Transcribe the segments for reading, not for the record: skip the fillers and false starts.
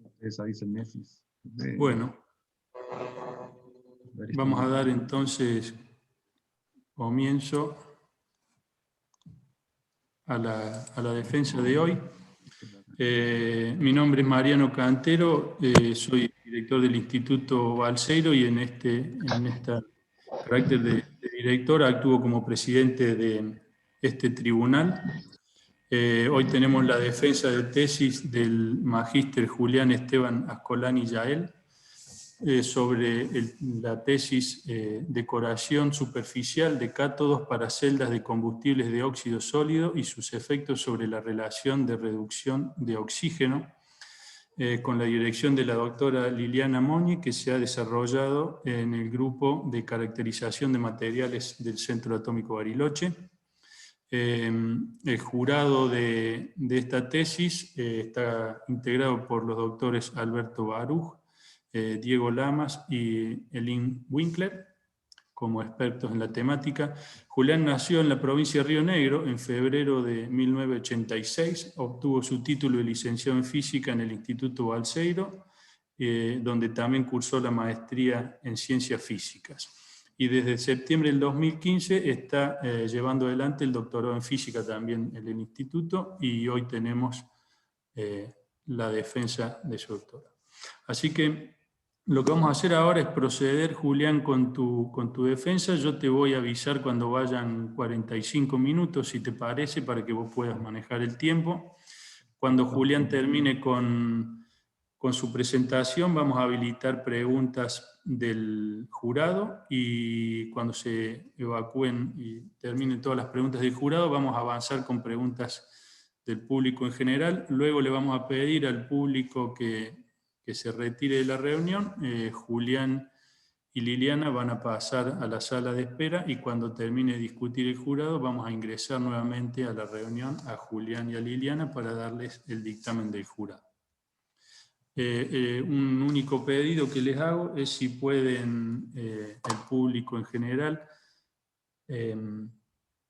Ustedes avísenme si Bueno, vamos a dar entonces comienzo a la defensa de hoy. Mi nombre es Mariano Cantero, soy director del Instituto Balseiro y en este carácter de director actúo como presidente de este tribunal. Hoy tenemos la defensa de tesis del magíster Julián Esteban Ascolani Yael sobre la tesis decoración superficial de cátodos para celdas de combustibles de óxido sólido y sus efectos sobre la relación de reducción de oxígeno, con la dirección de la doctora Liliana Moñi, que se ha desarrollado en el grupo de caracterización de materiales del Centro Atómico Bariloche. El jurado de esta tesis está integrado por los doctores Alberto Baruj, Diego Lamas y Elin Winkler, como expertos en la temática. Julián nació en la provincia de Río Negro en febrero de 1986, obtuvo su título de licenciado en física en el Instituto Balseiro, donde también cursó la maestría en ciencias físicas. Y desde septiembre del 2015 está llevando adelante el doctorado en física también en el instituto, y hoy tenemos la defensa de su doctorado. Así que lo que vamos a hacer ahora es proceder, Julián, con tu defensa. Yo te voy a avisar cuando vayan 45 minutos, si te parece, para que vos puedas manejar el tiempo. Cuando Julián termine con su presentación, vamos a habilitar preguntas del jurado, y cuando se evacúen y terminen todas las preguntas del jurado, vamos a avanzar con preguntas del público en general. Luego le vamos a pedir al público que se retire de la reunión. Julián y Liliana van a pasar a la sala de espera, y cuando termine de discutir el jurado vamos a ingresar nuevamente a la reunión a Julián y a Liliana para darles el dictamen del jurado. Un único pedido que les hago es si pueden, el público en general,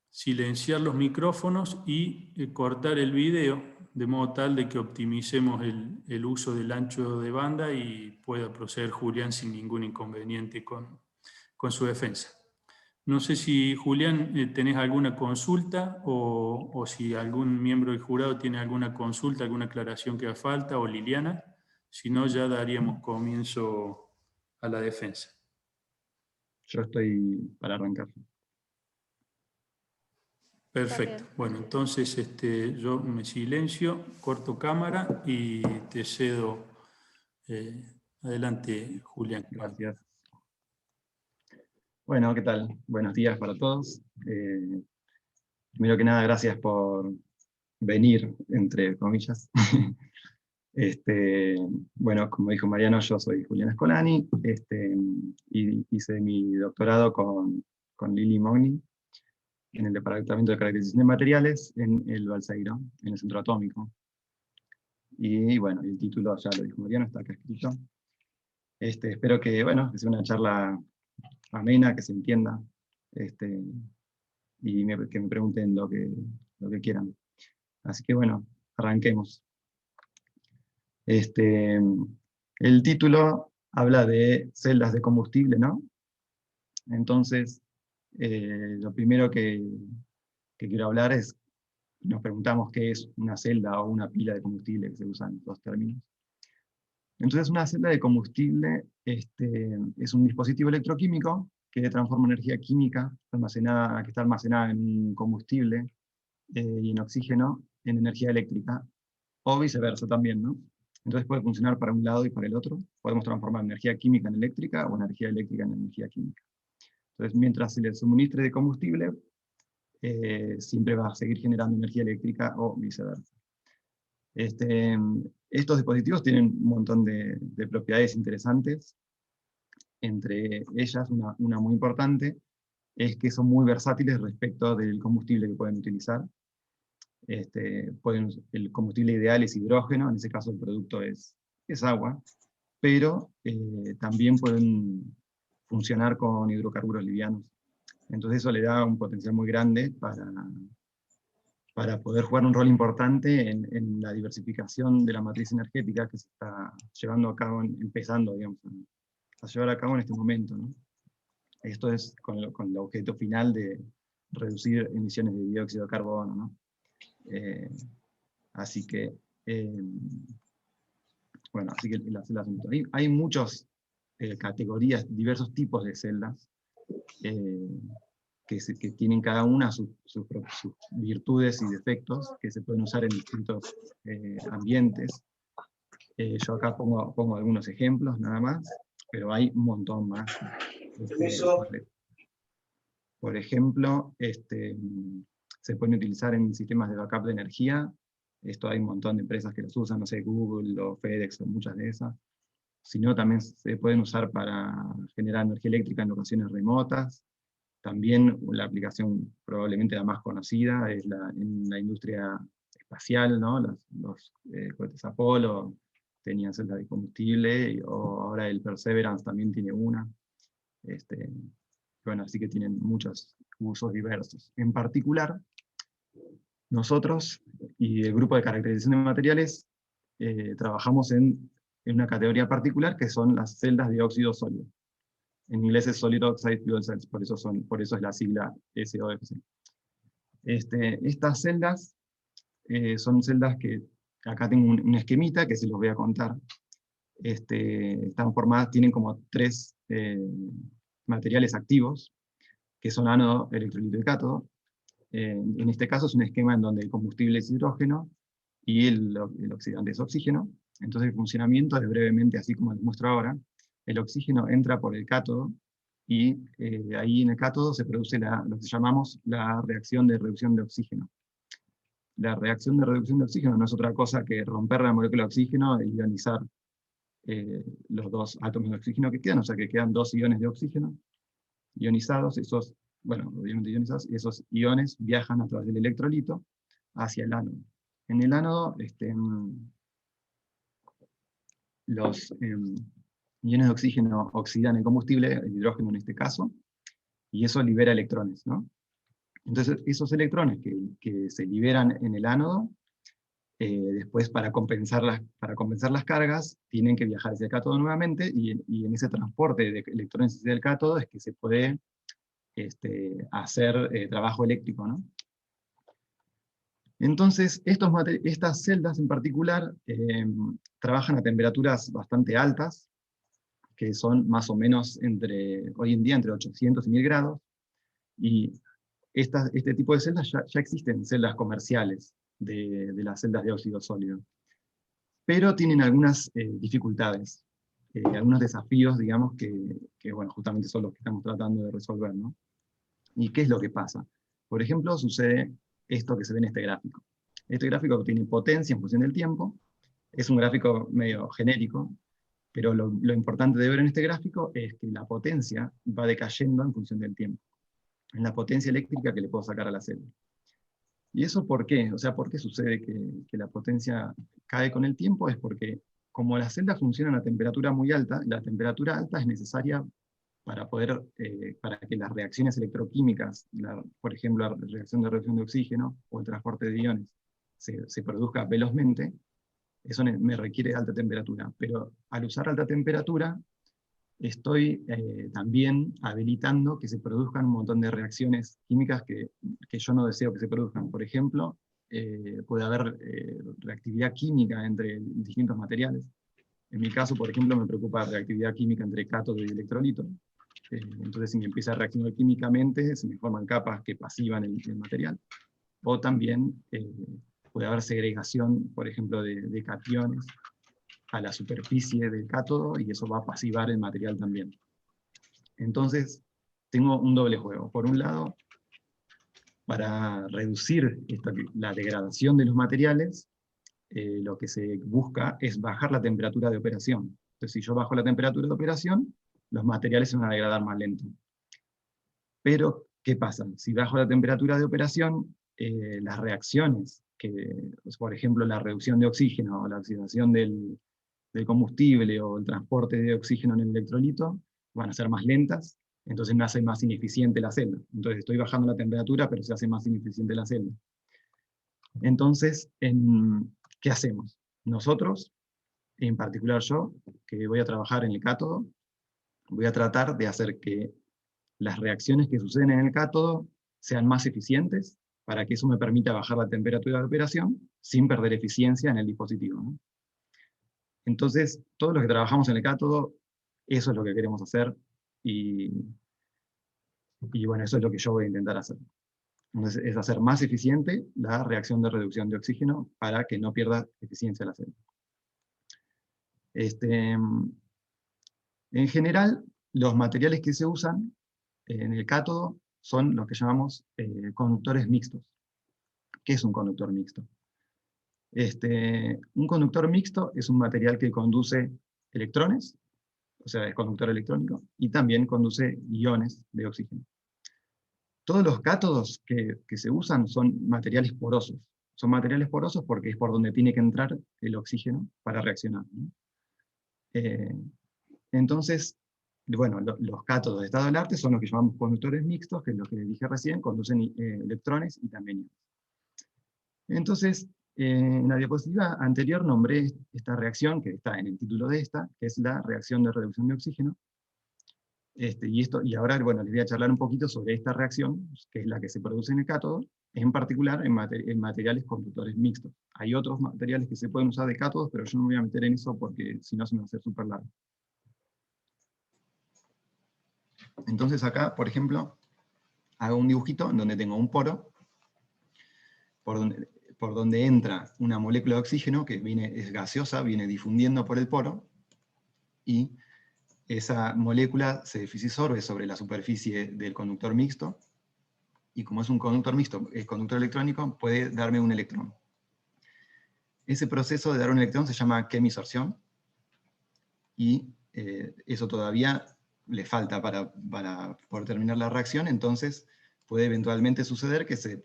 silenciar los micrófonos y cortar el video, de modo tal de que optimicemos el uso del ancho de banda y pueda proceder Julián sin ningún inconveniente con su defensa. No sé si, Julián, tenés alguna consulta o si algún miembro del jurado tiene alguna consulta, alguna aclaración que haga falta, o Liliana. Si no, ya daríamos comienzo a la defensa. Yo estoy para arrancar. Perfecto. Bueno, entonces yo me silencio, corto cámara y te cedo. Adelante, Julián. Gracias. Bueno, ¿qué tal? Buenos días para todos. Primero que nada, gracias por venir, entre comillas. Bueno, como dijo Mariano, yo soy Julián Ascolani, y hice mi doctorado con Lili Mogni en el Departamento de Caracterización de Materiales en el Balseiro, en el Centro Atómico. Y bueno, el título ya lo dijo Mariano, está acá escrito. Espero que, bueno, que sea una charla amena, que se entienda, y que me pregunten lo que quieran. Así que bueno, arranquemos. El título habla de celdas de combustible, ¿no? Entonces, lo primero que quiero hablar es, nos preguntamos qué es una celda o una pila de combustible, que se usan dos términos. Entonces, una celda de combustible es un dispositivo electroquímico que transforma energía química que está almacenada en un combustible y en oxígeno en energía eléctrica, o viceversa también, ¿no? Entonces puede funcionar para un lado y para el otro. Podemos transformar energía química en eléctrica o energía eléctrica en energía química. Entonces, mientras se le suministre de combustible, siempre va a seguir generando energía eléctrica o viceversa. Estos dispositivos tienen un montón de propiedades interesantes. Entre ellas, una muy importante, es que son muy versátiles respecto del combustible que pueden utilizar. El combustible ideal es hidrógeno, en ese caso el producto es agua, pero también pueden funcionar con hidrocarburos livianos. Entonces eso le da un potencial muy grande para poder jugar un rol importante en la diversificación de la matriz energética que se está llevando a cabo, empezando, digamos, a llevar a cabo en este momento, ¿no? Esto es con el objeto final de reducir emisiones de dióxido de carbono, ¿no? Así que, bueno, así que las celdas son hay muchas categorías, diversos tipos de celdas, que tienen cada una sus virtudes y defectos, que se pueden usar en distintos ambientes. Yo acá pongo algunos ejemplos nada más, pero hay un montón más. Por ejemplo, se pueden utilizar en sistemas de backup de energía. Esto hay un montón de empresas que los usan, no sé, Google o FedEx o muchas de esas. Sino también se pueden usar para generar energía eléctrica en locaciones remotas. También la aplicación probablemente la más conocida es en la industria espacial, ¿no? Los cohetes Apolo tenían celdas de combustible, o ahora el Perseverance también tiene una. Bueno, así que tienen muchos usos diversos. En particular, nosotros y el grupo de caracterización de materiales trabajamos en una categoría particular que son las celdas de óxido sólido. En inglés es Solid Oxide Fuel Cells, por eso es la sigla SOFC. Estas celdas son celdas que, acá tengo un esquemita que se los voy a contar. Están formadas, tienen como tres materiales activos, que son ánodo, electrolito y cátodo. En este caso es un esquema en donde el combustible es hidrógeno y el oxidante es oxígeno. Entonces el funcionamiento es brevemente así como les muestro ahora. El oxígeno entra por el cátodo, y ahí en el cátodo se produce lo que llamamos la reacción de reducción de oxígeno. La reacción de reducción de oxígeno no es otra cosa que romper la molécula de oxígeno e ionizar los dos átomos de oxígeno que quedan, o sea que quedan dos iones de oxígeno ionizados, obviamente ionizados, y esos iones viajan a través del electrolito hacia el ánodo. En el ánodo, los iones de oxígeno oxidan el combustible, el hidrógeno en este caso, y eso libera electrones, ¿no? Entonces, esos electrones que se liberan en el ánodo, después para compensar las cargas, tienen que viajar hacia el cátodo nuevamente, y en ese transporte de electrones hacia el cátodo es que se puede hacer trabajo eléctrico, ¿no? Entonces, estas celdas en particular trabajan a temperaturas bastante altas, que son más o menos hoy en día entre 800 y 1000 grados, y este tipo de celdas ya existen celdas comerciales de las celdas de óxido sólido, pero tienen algunas dificultades, algunos desafíos, digamos, que bueno, justamente son los que estamos tratando de resolver, ¿no? ¿Y qué es lo que pasa? Por ejemplo, sucede esto que se ve en este gráfico. Este gráfico tiene potencia en función del tiempo, es un gráfico medio genérico, pero lo importante de ver en este gráfico es que la potencia va decayendo en función del tiempo, en la potencia eléctrica que le puedo sacar a la celda. ¿Y eso por qué? O sea, ¿por qué sucede que la potencia cae con el tiempo? Es porque como las celdas funcionan a temperatura muy alta, la temperatura alta es necesaria para para que las reacciones electroquímicas, por ejemplo, la reacción de oxígeno o el transporte de iones, se produzca velozmente. Eso me requiere alta temperatura. Pero al usar alta temperatura, estoy también habilitando que se produzcan un montón de reacciones químicas que yo no deseo que se produzcan. Por ejemplo, puede haber reactividad química entre distintos materiales. En mi caso, por ejemplo, me preocupa la reactividad química entre cátodo y electrolito. Entonces, si me empieza a reaccionar químicamente, se me forman capas que pasivan el material. O también puede haber segregación, por ejemplo, de cationes a la superficie del cátodo, y eso va a pasivar el material también. Entonces, tengo un doble juego. Por un lado, para reducir la degradación de los materiales, lo que se busca es bajar la temperatura de operación. Entonces, si yo bajo la temperatura de operación, los materiales se van a degradar más lento. Pero, ¿qué pasa? Si bajo la temperatura de operación, las reacciones, por ejemplo, la reducción de oxígeno o la oxidación del combustible o el transporte de oxígeno en el electrolito, van a ser más lentas, entonces me hace más ineficiente la celda. Entonces estoy bajando la temperatura, pero se hace más ineficiente la celda. Entonces, ¿qué hacemos? Nosotros, en particular yo, que voy a trabajar en el cátodo, voy a tratar de hacer que las reacciones que suceden en el cátodo sean más eficientes, para que eso me permita bajar la temperatura de operación sin perder eficiencia en el dispositivo, ¿no? Entonces, todos los que trabajamos en el cátodo, eso es lo que queremos hacer, y bueno, eso es lo que yo voy a intentar hacer. Entonces, es hacer más eficiente la reacción de reducción de oxígeno para que no pierda eficiencia la célula. En general, los materiales que se usan en el cátodo son los que llamamos conductores mixtos. ¿Qué es un conductor mixto? Un conductor mixto es un material que conduce electrones, o sea, es conductor electrónico, y también conduce iones de oxígeno. Todos los cátodos que se usan son materiales porosos. Son materiales porosos porque es por donde tiene que entrar el oxígeno para reaccionar, ¿no? Entonces, bueno, los cátodos de estado del arte son los que llamamos conductores mixtos, que es lo que les dije recién, conducen electrones y también iones. Entonces, en la diapositiva anterior nombré esta reacción, que está en el título de esta, que es la reacción de reducción de oxígeno. Y ahora, bueno, les voy a charlar un poquito sobre esta reacción, que es la que se produce en el cátodo, en particular en materiales conductores mixtos. Hay otros materiales que se pueden usar de cátodos, pero yo no me voy a meter en eso porque si no se me va a hacer súper largo. Entonces acá, por ejemplo, hago un dibujito en donde tengo un poro, por donde entra una molécula de oxígeno que es gaseosa, viene difundiendo por el poro, y esa molécula se disorbe sobre la superficie del conductor mixto, y como es un conductor mixto, el conductor electrónico puede darme un electrón. Ese proceso de dar un electrón se llama quemisorción, y eso todavía le falta para poder terminar la reacción, entonces puede eventualmente suceder que se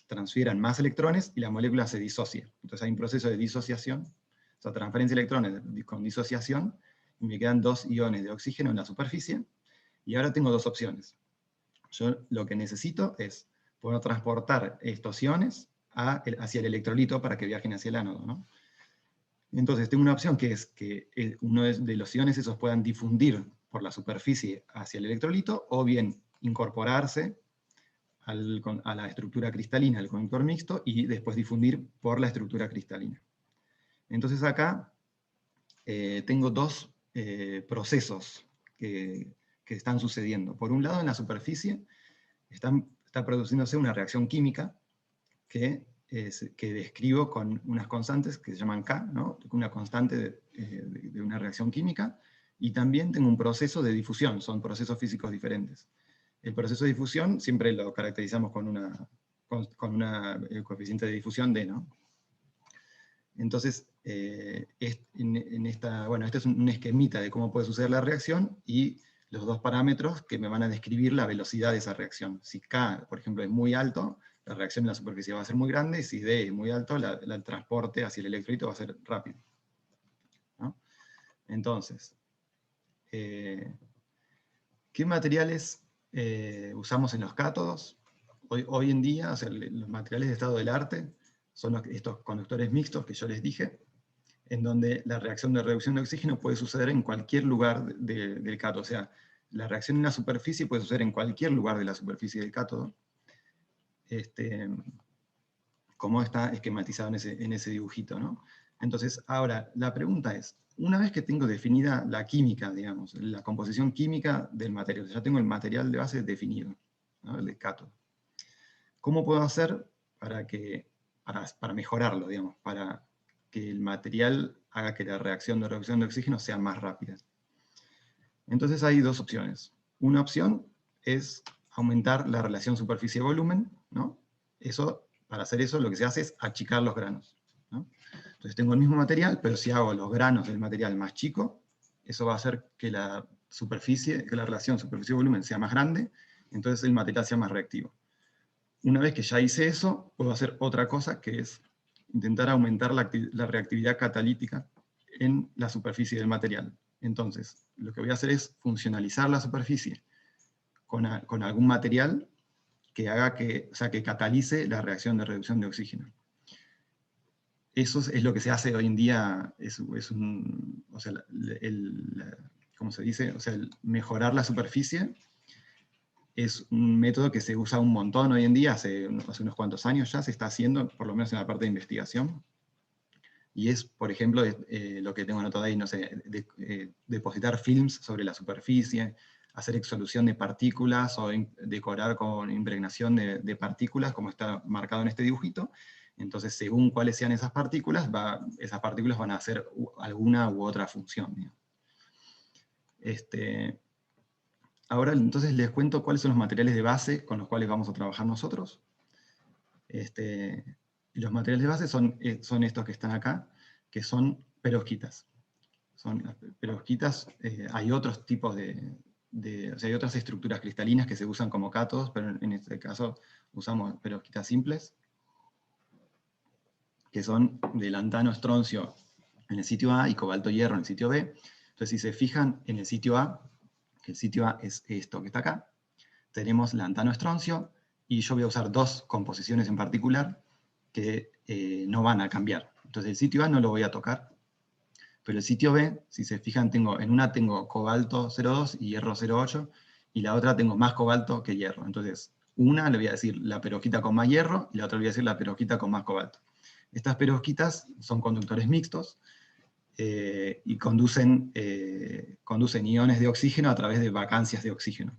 transfieran más electrones y la molécula se disocia. Entonces hay un proceso de disociación, o sea, transferencia de electrones con disociación, y me quedan 2 iones de oxígeno en la superficie, y ahora tengo dos opciones. Yo lo que necesito es poder transportar estos iones hacia el electrolito para que viajen hacia el ánodo, ¿no? Entonces tengo una opción que es que uno de los iones esos puedan difundir por la superficie hacia el electrolito, o bien incorporarse a la estructura cristalina del conductor mixto y después difundir por la estructura cristalina. Entonces acá tengo dos procesos que están sucediendo. Por un lado, en la superficie está produciéndose una reacción química que describo con unas constantes que se llaman K, ¿no? Una constante de una reacción química, y también tengo un proceso de difusión, son procesos físicos diferentes. El proceso de difusión siempre lo caracterizamos con una coeficiente de difusión D, ¿no? Entonces, este es un esquemita de cómo puede suceder la reacción, y los dos parámetros que me van a describir la velocidad de esa reacción. Si K, por ejemplo, es muy alto, la reacción en la superficie va a ser muy grande, y si D es muy alto, el transporte hacia el electrolito va a ser rápido, ¿no? Entonces, ¿qué materiales usamos en los cátodos? Hoy en día, o sea, los materiales de estado del arte son estos conductores mixtos que yo les dije, en donde la reacción de reducción de oxígeno puede suceder en cualquier lugar del cátodo. O sea, la reacción en la superficie puede suceder en cualquier lugar de la superficie del cátodo, como está esquematizado en ese dibujito, ¿no? Entonces, ahora, la pregunta es, una vez que tengo definida la química, digamos, la composición química del material, ya tengo el material de base definido, ¿no? El de cátodo, ¿cómo puedo hacer para mejorarlo, digamos, para que el material haga que la reacción de reducción de oxígeno sea más rápida? Entonces hay dos opciones. Una opción es aumentar la relación superficie-volumen, ¿no? Para hacer eso lo que se hace es achicar los granos, ¿no? Entonces tengo el mismo material, pero si hago los granos del material más chico, eso va a hacer que la relación superficie-volumen sea más grande, entonces el material sea más reactivo. Una vez que ya hice eso, puedo hacer otra cosa, que es intentar aumentar la reactividad catalítica en la superficie del material. Entonces, lo que voy a hacer es funcionalizar la superficie con algún material que haga que, o sea, que catalice la reacción de reducción de oxígeno. Eso es lo que se hace hoy en día, o sea, ¿cómo se dice? O sea, mejorar la superficie es un método que se usa un montón hoy en día, hace unos cuantos años ya se está haciendo, por lo menos en la parte de investigación. Y es, por ejemplo, lo que tengo anotado ahí, no sé, depositar films sobre la superficie, hacer exsolución de partículas o decorar con impregnación de partículas, como está marcado en este dibujito. Entonces, según cuáles sean esas partículas van a hacer alguna u otra función. Ahora, entonces, les cuento cuáles son los materiales de base con los cuales vamos a trabajar nosotros. Los materiales de base son estos que están acá, que son perovskitas. Hay otros tipos o sea, hay otras estructuras cristalinas que se usan como cátodos, pero en este caso usamos perovskitas simples, que son de lantano estroncio en el sitio A y cobalto hierro en el sitio B. Entonces, si se fijan en el sitio A, que el sitio A es esto que está acá, tenemos lantano estroncio, y yo voy a usar dos composiciones en particular que no van a cambiar. Entonces el sitio A no lo voy a tocar, pero el sitio B, si se fijan, en una tengo cobalto 0,2 y hierro 0,8, y la otra tengo más cobalto que hierro. Entonces, una le voy a decir la perovskita con más hierro, y la otra le voy a decir la perovskita con más cobalto. Estas perovskitas son conductores mixtos, y conducen iones de oxígeno a través de vacancias de oxígeno.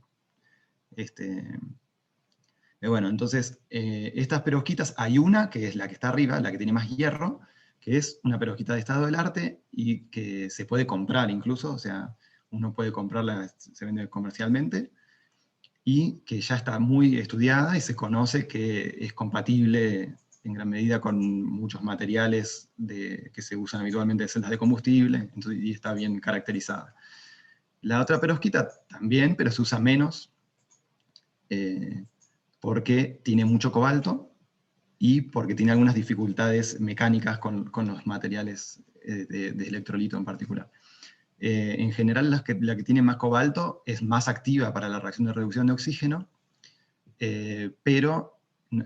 Bueno, entonces, estas perovskitas, hay una que es la que está arriba, la que tiene más hierro, que es una perovskita de estado del arte y que se puede comprar incluso, o sea, uno puede comprarla, se vende comercialmente, y que ya está muy estudiada y se conoce que es compatible en gran medida con muchos materiales que se usan habitualmente de celdas de combustible, y está bien caracterizada. La otra perovskita también, pero se usa menos, porque tiene mucho cobalto y porque tiene algunas dificultades mecánicas con los materiales de electrolito en particular. En general, la que tiene más cobalto es más activa para la reacción de reducción de oxígeno, pero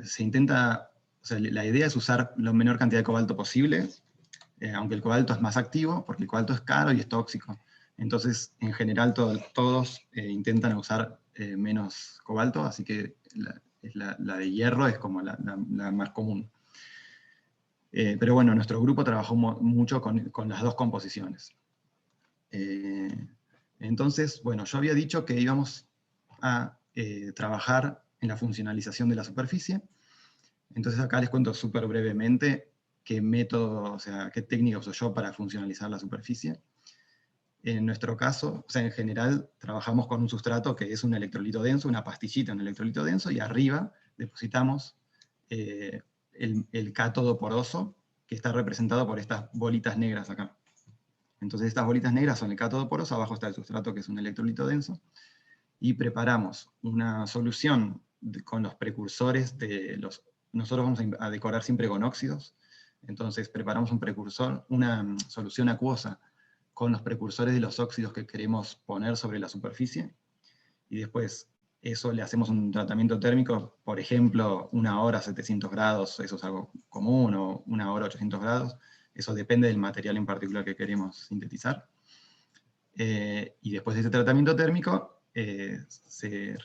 se intenta, o sea, la idea es usar la menor cantidad de cobalto posible, aunque el cobalto es más activo, porque el cobalto es caro y es tóxico. Entonces, en general, todos intentan usar menos cobalto, así que la de hierro es como la más común. Pero bueno, nuestro grupo trabajó mucho con las dos composiciones. Entonces, bueno, yo había dicho que íbamos a trabajar en la funcionalización de la superficie. Entonces acá les cuento súper brevemente qué método, o sea, qué técnica uso yo para funcionalizar la superficie. En nuestro caso, o sea, en general, trabajamos con un sustrato que es un electrolito denso, una pastillita, un electrolito denso, y arriba depositamos el cátodo poroso, que está representado por estas bolitas negras acá. Entonces estas bolitas negras son el cátodo poroso, abajo está el sustrato que es un electrolito denso, y preparamos una solución con los precursores nosotros vamos a decorar siempre con óxidos, entonces preparamos un precursor, una solución acuosa con los precursores de los óxidos que queremos poner sobre la superficie, y después eso le hacemos un tratamiento térmico, por ejemplo, 1 hora a 700 grados, eso es algo común, o 1 hora a 800 grados, eso depende del material en particular que queremos sintetizar. Y después de ese tratamiento térmico,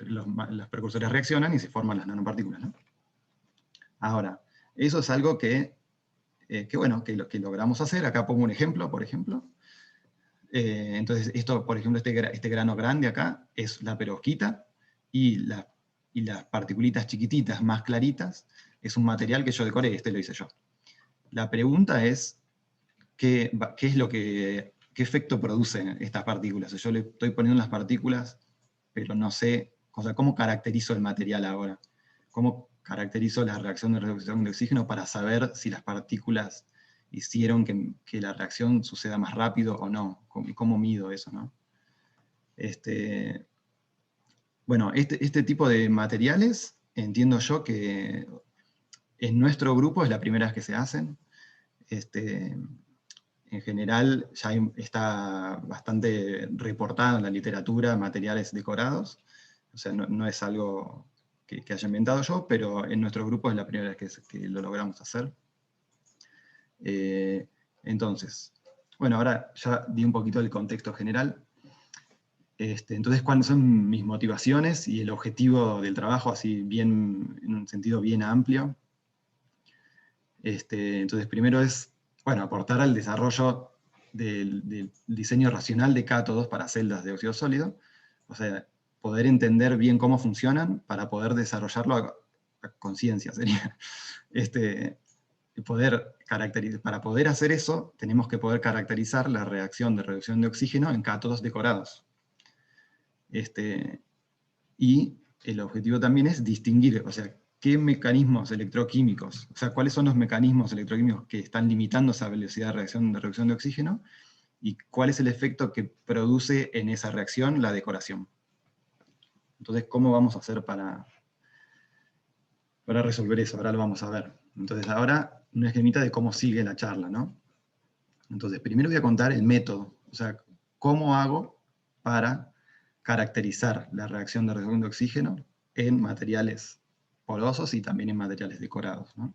los precursores reaccionan y se forman las nanopartículas, ¿no? Ahora, eso es algo que logramos hacer. Acá pongo un ejemplo, por ejemplo. Entonces, esto, por ejemplo, este grano grande acá es la perovskita, y las particulitas chiquititas más claritas es un material que yo decoré, lo hice yo. La pregunta es, ¿qué efecto producen estas partículas? Yo le estoy poniendo las partículas, pero no sé, o sea, ¿cómo caracterizo el material ahora? ¿Cómo caracterizo la reacción de reducción de oxígeno para saber si las partículas hicieron que la reacción suceda más rápido o no? ¿Cómo mido eso, no? Bueno, este tipo de materiales, entiendo yo que en nuestro grupo es la primera vez que se hacen. En general ya está bastante reportado en la literatura materiales decorados, o sea, no es algo que haya inventado yo, pero en nuestro grupo es la primera vez que lo logramos hacer. Entonces, bueno, ahora ya di un poquito el contexto general. Entonces, ¿cuáles son mis motivaciones y el objetivo del trabajo, así bien, en un sentido bien amplio? Entonces, primero es, bueno, aportar al desarrollo del diseño racional de cátodos para celdas de óxido sólido, o sea, poder entender bien cómo funcionan para poder desarrollarlo a conciencia, sería. Para poder hacer eso, tenemos que poder caracterizar la reacción de reducción de oxígeno en cátodos decorados. Y el objetivo también es distinguir, o sea, qué mecanismos electroquímicos, o sea, cuáles son los mecanismos electroquímicos que están limitando esa velocidad de reducción de oxígeno, y cuál es el efecto que produce en esa reacción la decoración. Entonces, ¿cómo vamos a hacer para resolver eso? Ahora lo vamos a ver. Entonces, ahora una esquemita de cómo sigue la charla, ¿no? Entonces, primero voy a contar el método, o sea, cómo hago para caracterizar la reacción de reducción de oxígeno en materiales porosos y también en materiales decorados, ¿no?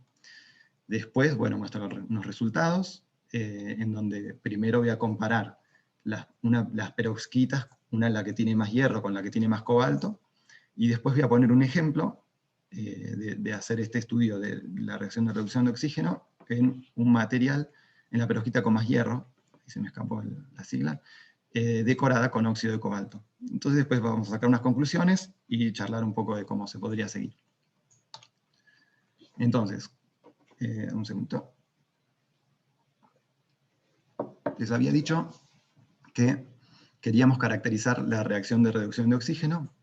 Después, bueno, muestro unos resultados, en donde primero voy a comparar las perovskitas, una la que tiene más hierro con la que tiene más cobalto, y después voy a poner un ejemplo de hacer este estudio de la reacción de reducción de oxígeno en un material, en la perovskita con más hierro, y se me escapó la sigla, decorada con óxido de cobalto. Entonces después vamos a sacar unas conclusiones y charlar un poco de cómo se podría seguir. Entonces, un segundo. Les había dicho que queríamos caracterizar la reacción de reducción de oxígeno,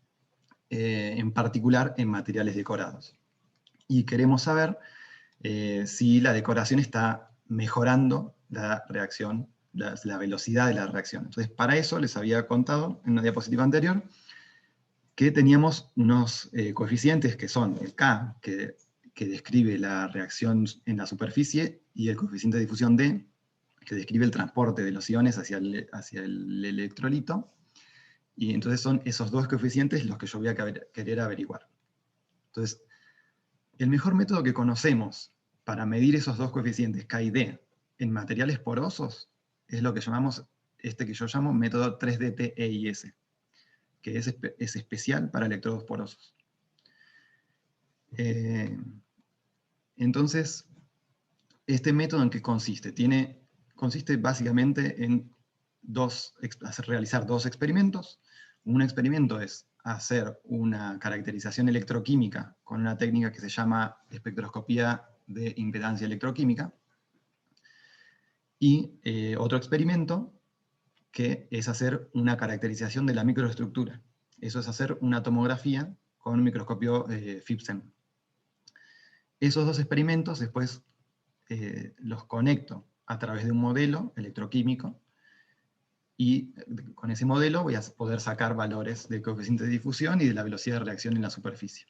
en particular en materiales decorados. Y queremos saber si la decoración está mejorando la reacción, la velocidad de la reacción. Entonces, para eso les había contado en una diapositiva anterior que teníamos unos coeficientes que son el K, que describe la reacción en la superficie, y el coeficiente de difusión D, que describe el transporte de los iones hacia el electrolito. Y entonces son esos dos coeficientes los que yo voy a querer averiguar. Entonces, el mejor método que conocemos para medir esos dos coeficientes, K y D, en materiales porosos, es lo que llamamos, que yo llamo método 3D-TEIS, que es especial para electrodos porosos. Entonces, ¿este método en qué consiste? Consiste básicamente en realizar dos experimentos. Un experimento es hacer una caracterización electroquímica con una técnica que se llama espectroscopía de impedancia electroquímica, y otro experimento que es hacer una caracterización de la microestructura. Eso es hacer una tomografía con un microscopio FIB-SEM. Esos dos experimentos después los conecto a través de un modelo electroquímico, y con ese modelo voy a poder sacar valores del coeficiente de difusión y de la velocidad de reacción en la superficie.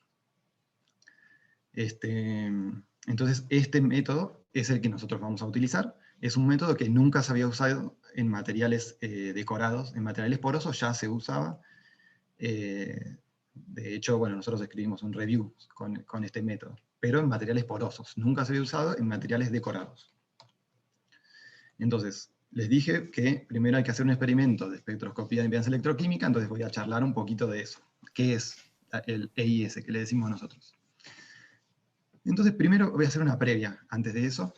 Entonces, este método es el que nosotros vamos a utilizar. Es un método que nunca se había usado en materiales decorados, en materiales porosos ya se usaba. De hecho, bueno, nosotros escribimos un review con este método, pero en materiales porosos. Nunca se había usado en materiales decorados. Entonces, les dije que primero hay que hacer un experimento de espectroscopía de impedancia electroquímica, entonces voy a charlar un poquito de eso. ¿Qué es el EIS que le decimos nosotros? Entonces, primero voy a hacer una previa antes de eso.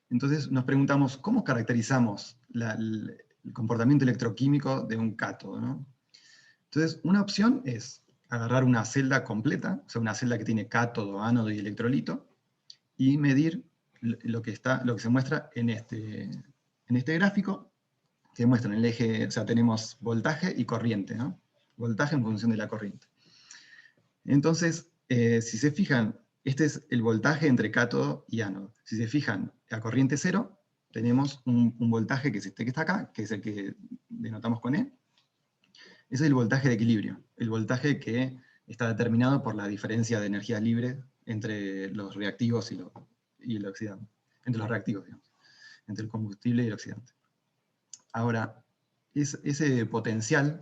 Entonces nos preguntamos, ¿cómo caracterizamos el comportamiento electroquímico de un cátodo, ¿no? Entonces, una opción es agarrar una celda completa, o sea, una celda que tiene cátodo, ánodo y electrolito, y medir lo que se muestra en este gráfico, que muestra en el eje, o sea, tenemos voltaje y corriente, ¿no? Voltaje en función de la corriente. Entonces, si se fijan, este es el voltaje entre cátodo y ánodo. Si se fijan, a corriente cero, tenemos un voltaje que es este que está acá, que es el que denotamos con E. Ese es el voltaje de equilibrio, el voltaje que está determinado por la diferencia de energía libre entre los reactivos y el oxidante. Entre los reactivos, digamos. Entre el combustible y el oxidante. Ahora, ese potencial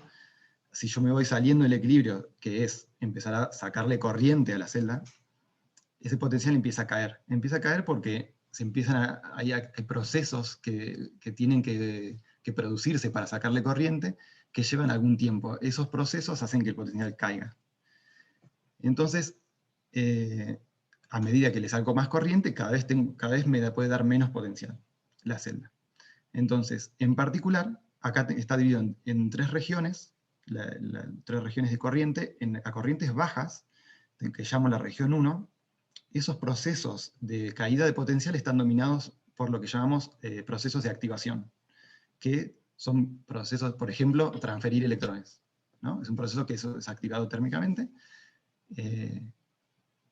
si yo me voy saliendo del equilibrio, que es empezar a sacarle corriente a la celda, ese potencial empieza a caer. Empieza a caer porque se empiezan hay procesos que tienen que producirse para sacarle corriente, que llevan algún tiempo. Esos procesos hacen que el potencial caiga. Entonces, a medida que le saco más corriente, cada vez me puede dar menos potencial la celda. Entonces, en particular, acá está dividido en 3 regiones, 3 regiones de corriente, a corrientes bajas, que llamo la región 1, esos procesos de caída de potencial están dominados por lo que llamamos procesos de activación, que son procesos, por ejemplo, transferir electrones, ¿no? Es un proceso que es activado térmicamente,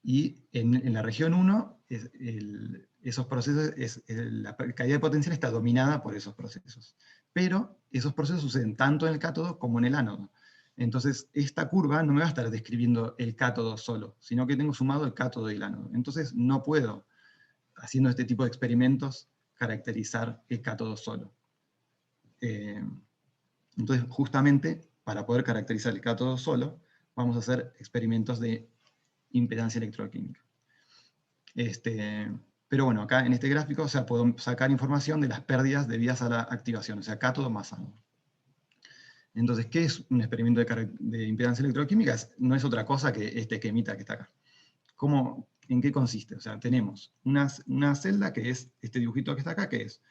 y en la región 1, esos procesos, la caída de potencial está dominada por esos procesos. Pero esos procesos suceden tanto en el cátodo como en el ánodo. Entonces, esta curva no me va a estar describiendo el cátodo solo, sino que tengo sumado el cátodo y el ánodo. Entonces, no puedo, haciendo este tipo de experimentos, caracterizar el cátodo solo. Entonces, justamente, para poder caracterizar el cátodo solo, vamos a hacer experimentos de impedancia electroquímica. Pero bueno, acá en este gráfico, o sea, puedo sacar información de las pérdidas debidas a la activación, o sea, cátodo más ánodo. Entonces, ¿qué es un experimento de impedancia electroquímica? No es otra cosa que este esquemita que está acá. ¿En qué consiste? O sea, tenemos una celda que es este dibujito que está acá, que es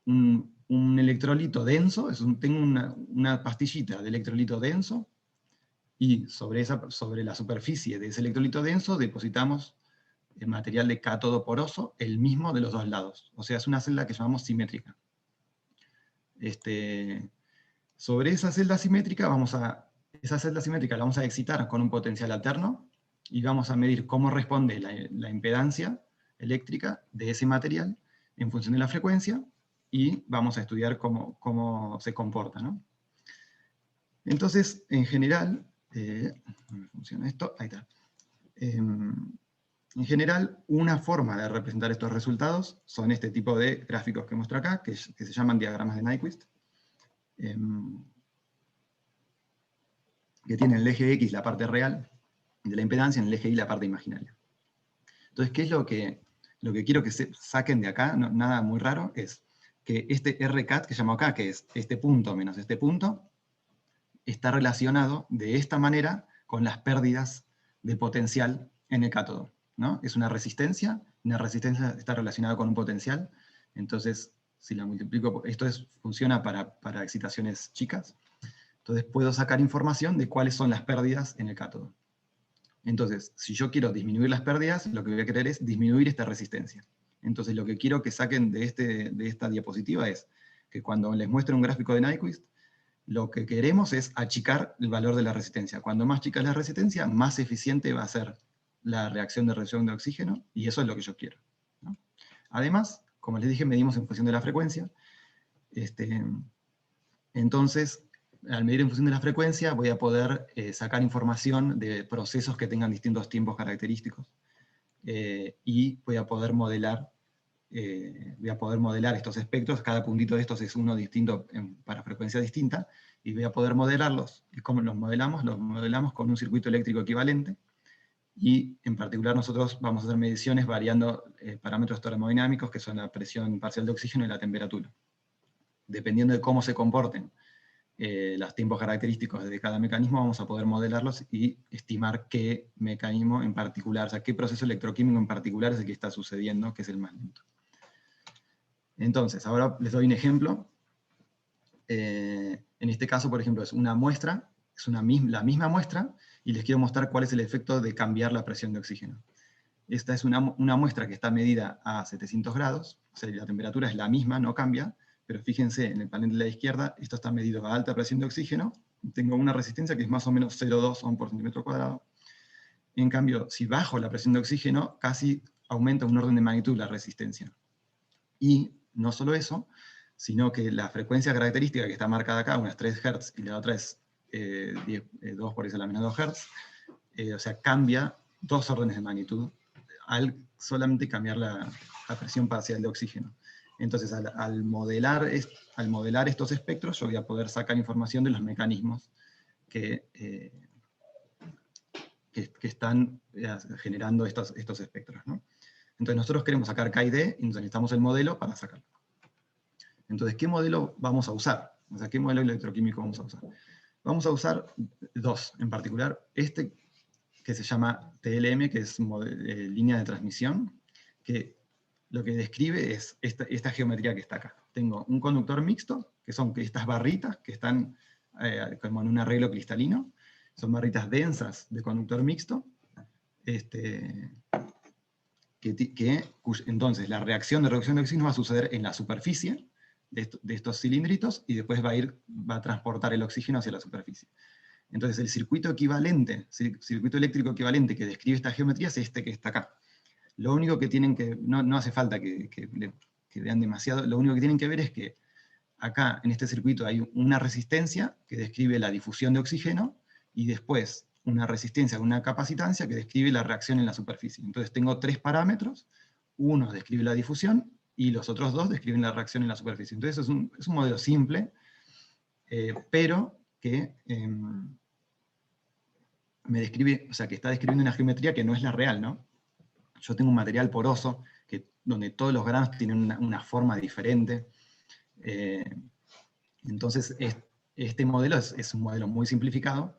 un electrolito denso, tengo una pastillita de electrolito denso, y sobre la superficie de ese electrolito denso depositamos el material de cátodo poroso, el mismo de los dos lados. O sea, es una celda que llamamos simétrica. Sobre esa celda simétrica, esa celda simétrica la vamos a excitar con un potencial alterno, y vamos a medir cómo responde la impedancia eléctrica de ese material en función de la frecuencia, y vamos a estudiar cómo se comporta, ¿no? Entonces, en general, ¿cómo funciona esto? Ahí está. En general, una forma de representar estos resultados son este tipo de gráficos que muestro acá, que se llaman diagramas de Nyquist, que tienen el eje X, la parte real de la impedancia, en el eje Y, la parte imaginaria. Entonces, ¿qué es lo que quiero que se saquen de acá? No, nada muy raro, es que este RCAT que llamo acá, que es este punto menos este punto, está relacionado de esta manera con las pérdidas de potencial en el cátodo, ¿no? Es una resistencia está relacionada con un potencial, entonces si la multiplico, funciona para excitaciones chicas, entonces puedo sacar información de cuáles son las pérdidas en el cátodo. Entonces, si yo quiero disminuir las pérdidas, lo que voy a querer es disminuir esta resistencia. Entonces lo que quiero que saquen de esta diapositiva es que cuando les muestre un gráfico de Nyquist, lo que queremos es achicar el valor de la resistencia. Cuando más chica es la resistencia, más eficiente va a ser la reacción de reducción de oxígeno, y eso es lo que yo quiero, ¿no? Además, como les dije, medimos en función de la frecuencia. Entonces, al medir en función de la frecuencia, voy a poder sacar información de procesos que tengan distintos tiempos característicos, y voy a poder modelar estos espectros. Cada puntito de estos es uno distinto para frecuencia distinta, y voy a poder modelarlos. ¿Y cómo los modelamos? Los modelamos con un circuito eléctrico equivalente, y en particular nosotros vamos a hacer mediciones variando parámetros termodinámicos, que son la presión parcial de oxígeno y la temperatura. Dependiendo de cómo se comporten los tiempos característicos de cada mecanismo, vamos a poder modelarlos y estimar qué mecanismo en particular, o sea, qué proceso electroquímico en particular es el que está sucediendo, que es el más lento. Entonces, ahora les doy un ejemplo. En este caso, por ejemplo, es una muestra, es la misma muestra, y les quiero mostrar cuál es el efecto de cambiar la presión de oxígeno. Esta es una muestra que está medida a 700 grados, o sea, la temperatura es la misma, no cambia, pero fíjense, en el panel de la izquierda, esto está medido a alta presión de oxígeno, tengo una resistencia que es más o menos 0,2 ohm por centímetro cuadrado. En cambio, si bajo la presión de oxígeno, casi aumenta un orden de magnitud la resistencia. Y no solo eso, sino que la frecuencia característica que está marcada acá, una es 3 Hz y la otra es 2 por 10 a la menos 2 Hz, o sea, cambia 2 órdenes de magnitud al solamente cambiar la presión parcial de oxígeno. Entonces, al modelar estos espectros, yo voy a poder sacar información de los mecanismos que están generando estos espectros, ¿no? Entonces nosotros queremos sacar K y D, y entonces necesitamos el modelo para sacarlo. Entonces, ¿qué modelo vamos a usar? O sea, ¿qué modelo electroquímico vamos a usar? Vamos a usar dos en particular. Este que se llama TLM, que es línea de transmisión, que lo que describe es esta geometría que está acá. Tengo un conductor mixto, que son estas barritas que están como en un arreglo cristalino. Son barritas densas de conductor mixto, entonces la reacción de reducción de oxígeno va a suceder en la superficie de estos cilindritos, y después va a transportar el oxígeno hacia la superficie. Entonces el circuito equivalente, circuito eléctrico equivalente que describe esta geometría es este que está acá. Lo único que tienen que, no hace falta que vean demasiado, lo único que tienen que ver es que acá en este circuito hay una resistencia que describe la difusión de oxígeno, y después una resistencia con una capacitancia que describe la reacción en la superficie. Entonces tengo tres parámetros, uno describe la difusión, y los otros dos describen la reacción en la superficie. Entonces es un modelo simple, pero que me describe, o sea, que está describiendo una geometría que no es la real, ¿no? Yo tengo un material poroso, donde todos los granos tienen una forma diferente. Entonces, este modelo es un modelo muy simplificado,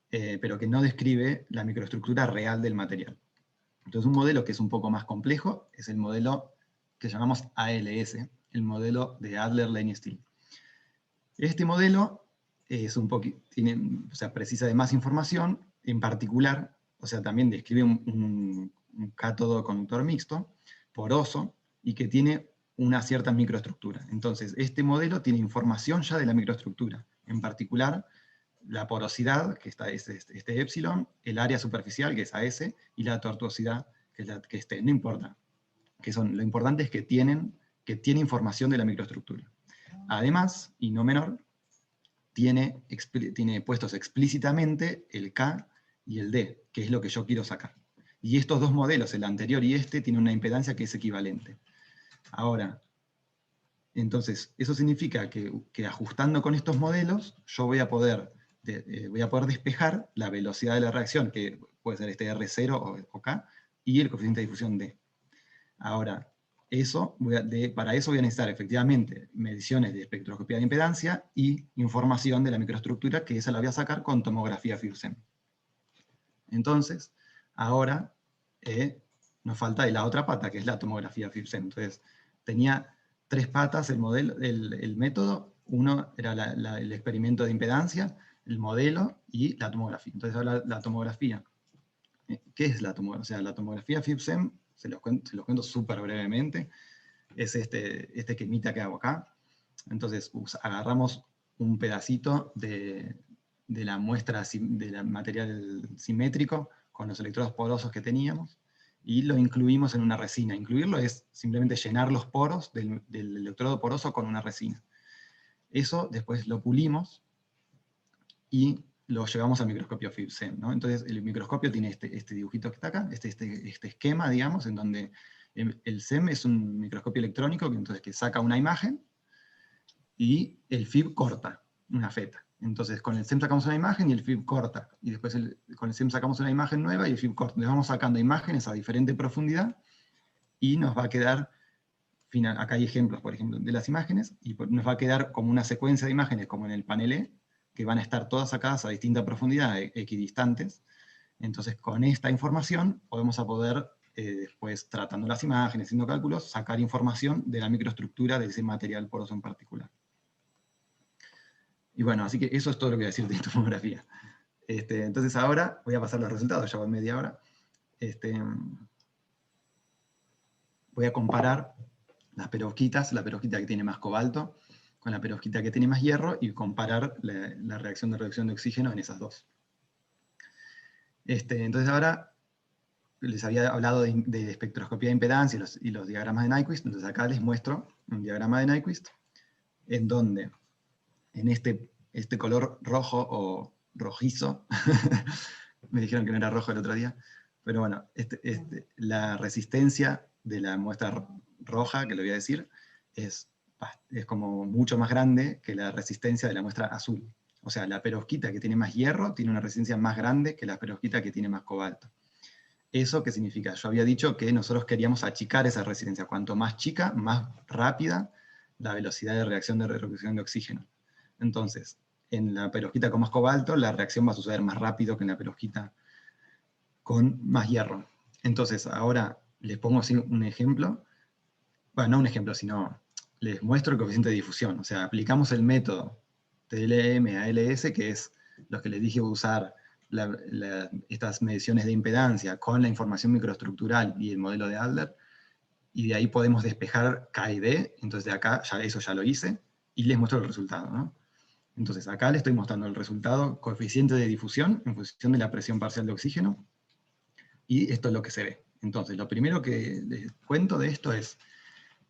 pero que no describe la microestructura real del material. Entonces, un modelo que es un poco más complejo es el modelo que llamamos ALS, el modelo de Adler-Lane-Still. Este modelo es precisa de más información, en particular, o sea, también describe un cátodo conductor mixto, poroso, y que tiene una cierta microestructura. Entonces, este modelo tiene información ya de la microestructura, en particular la porosidad, que es este epsilon, el área superficial, que es AS, y la tortuosidad, que es T. No importa. Lo importante es que tiene información de la microestructura. Además, y no menor, tiene puestos explícitamente el K y el D, que es lo que yo quiero sacar. Y estos dos modelos, el anterior y este, tienen una impedancia que es equivalente. Ahora, entonces, eso significa que ajustando con estos modelos, yo voy a poder despejar la velocidad de la reacción, que puede ser este R0 o K, y el coeficiente de difusión D. Ahora, para eso voy a necesitar efectivamente mediciones de espectroscopía de impedancia y información de la microestructura, que esa la voy a sacar con tomografía FIB-SEM. Entonces, ahora nos falta la otra pata, que es la tomografía FIB-SEM. Entonces, tenía tres patas el método. Uno era el experimento de impedancia, el modelo y la tomografía. Entonces, ahora la tomografía. ¿Qué es la tomografía? O sea, la tomografía FIB-SEM, se los cuento súper brevemente, es este esquemita que hago acá. Entonces, agarramos un pedacito de la muestra del material simétrico con los electrodos porosos que teníamos, y lo incluimos en una resina. Incluirlo es simplemente llenar los poros del electrodo poroso con una resina. Eso después lo pulimos y lo llevamos al microscopio FIB-SEM, ¿no? Entonces el microscopio tiene este dibujito que está acá, este esquema, digamos, en donde el SEM es un microscopio electrónico que saca una imagen, y el FIB corta una feta. Entonces con el SEM sacamos una imagen y el FIB corta, y después con el SEM sacamos una imagen nueva y el FIB corta. Entonces vamos sacando imágenes a diferente profundidad, y nos va a quedar, acá hay ejemplos, por ejemplo, de las imágenes, y nos va a quedar como una secuencia de imágenes, como en el panel E, que van a estar todas sacadas a distinta profundidad, equidistantes. Entonces, con esta información podemos poder, después, tratando las imágenes, haciendo cálculos, sacar información de la microestructura de ese material poroso en particular. Y bueno, así que eso es todo lo que voy a decir de tomografía. Entonces ahora voy a pasar los resultados, ya voy media hora. Voy a comparar las perovskitas, la perovskita que tiene más cobalto, con la perovskita que tiene más hierro, y comparar la reacción de reducción de oxígeno en esas dos. Entonces ahora les había hablado de espectroscopía de impedancia y los diagramas de Nyquist. Entonces acá les muestro un diagrama de Nyquist, en donde en este color rojo o rojizo, me dijeron que no era rojo el otro día, pero bueno, la resistencia de la muestra roja, que lo voy a decir, es como mucho más grande que la resistencia de la muestra azul. O sea, la perovskita que tiene más hierro tiene una resistencia más grande que la perovskita que tiene más cobalto. ¿Eso qué significa? Yo había dicho que nosotros queríamos achicar esa resistencia. Cuanto más chica, más rápida la velocidad de reacción de reducción de oxígeno. Entonces, en la perovskita con más cobalto, la reacción va a suceder más rápido que en la perovskita con más hierro. Entonces, ahora les pongo así un ejemplo. Bueno, no un ejemplo, sino les muestro el coeficiente de difusión. O sea, aplicamos el método TLM-ALS, que es lo que les dije usar estas mediciones de impedancia con la información microestructural y el modelo de Adler, y de ahí podemos despejar K y D. Entonces de acá eso ya lo hice, y les muestro el resultado, ¿no? Entonces acá les estoy mostrando el resultado, coeficiente de difusión en función de la presión parcial de oxígeno, y esto es lo que se ve. Entonces lo primero que les cuento de esto es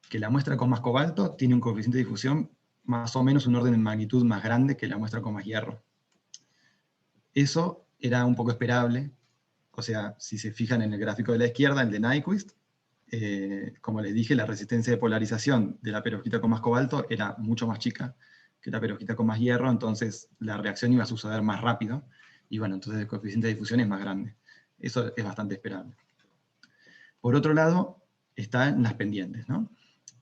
que la muestra con más cobalto tiene un coeficiente de difusión más o menos un orden de magnitud más grande que la muestra con más hierro. Eso era un poco esperable. O sea, si se fijan en el gráfico de la izquierda, el de Nyquist, como les dije, la resistencia de polarización de la perovskita con más cobalto era mucho más chica que la perovskita con más hierro, entonces la reacción iba a suceder más rápido, y bueno, entonces el coeficiente de difusión es más grande. Eso es bastante esperable. Por otro lado, están las pendientes, ¿no?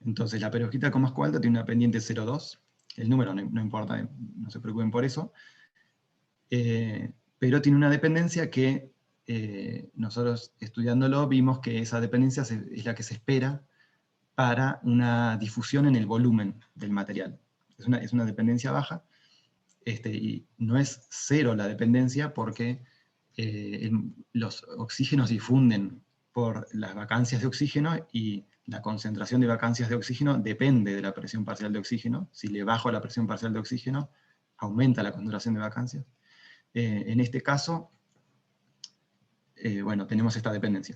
Entonces la perovskita con más cobalto tiene una pendiente 0,2, el número no importa, no se preocupen por eso, pero tiene una dependencia que nosotros estudiándolo vimos que esa dependencia es la que se espera para una difusión en el volumen del material. Es una dependencia baja, y no es cero la dependencia porque los oxígenos difunden por las vacancias de oxígeno, y la concentración de vacancias de oxígeno depende de la presión parcial de oxígeno. Si le bajo la presión parcial de oxígeno, aumenta la concentración de vacancias. En este caso, bueno, tenemos esta dependencia.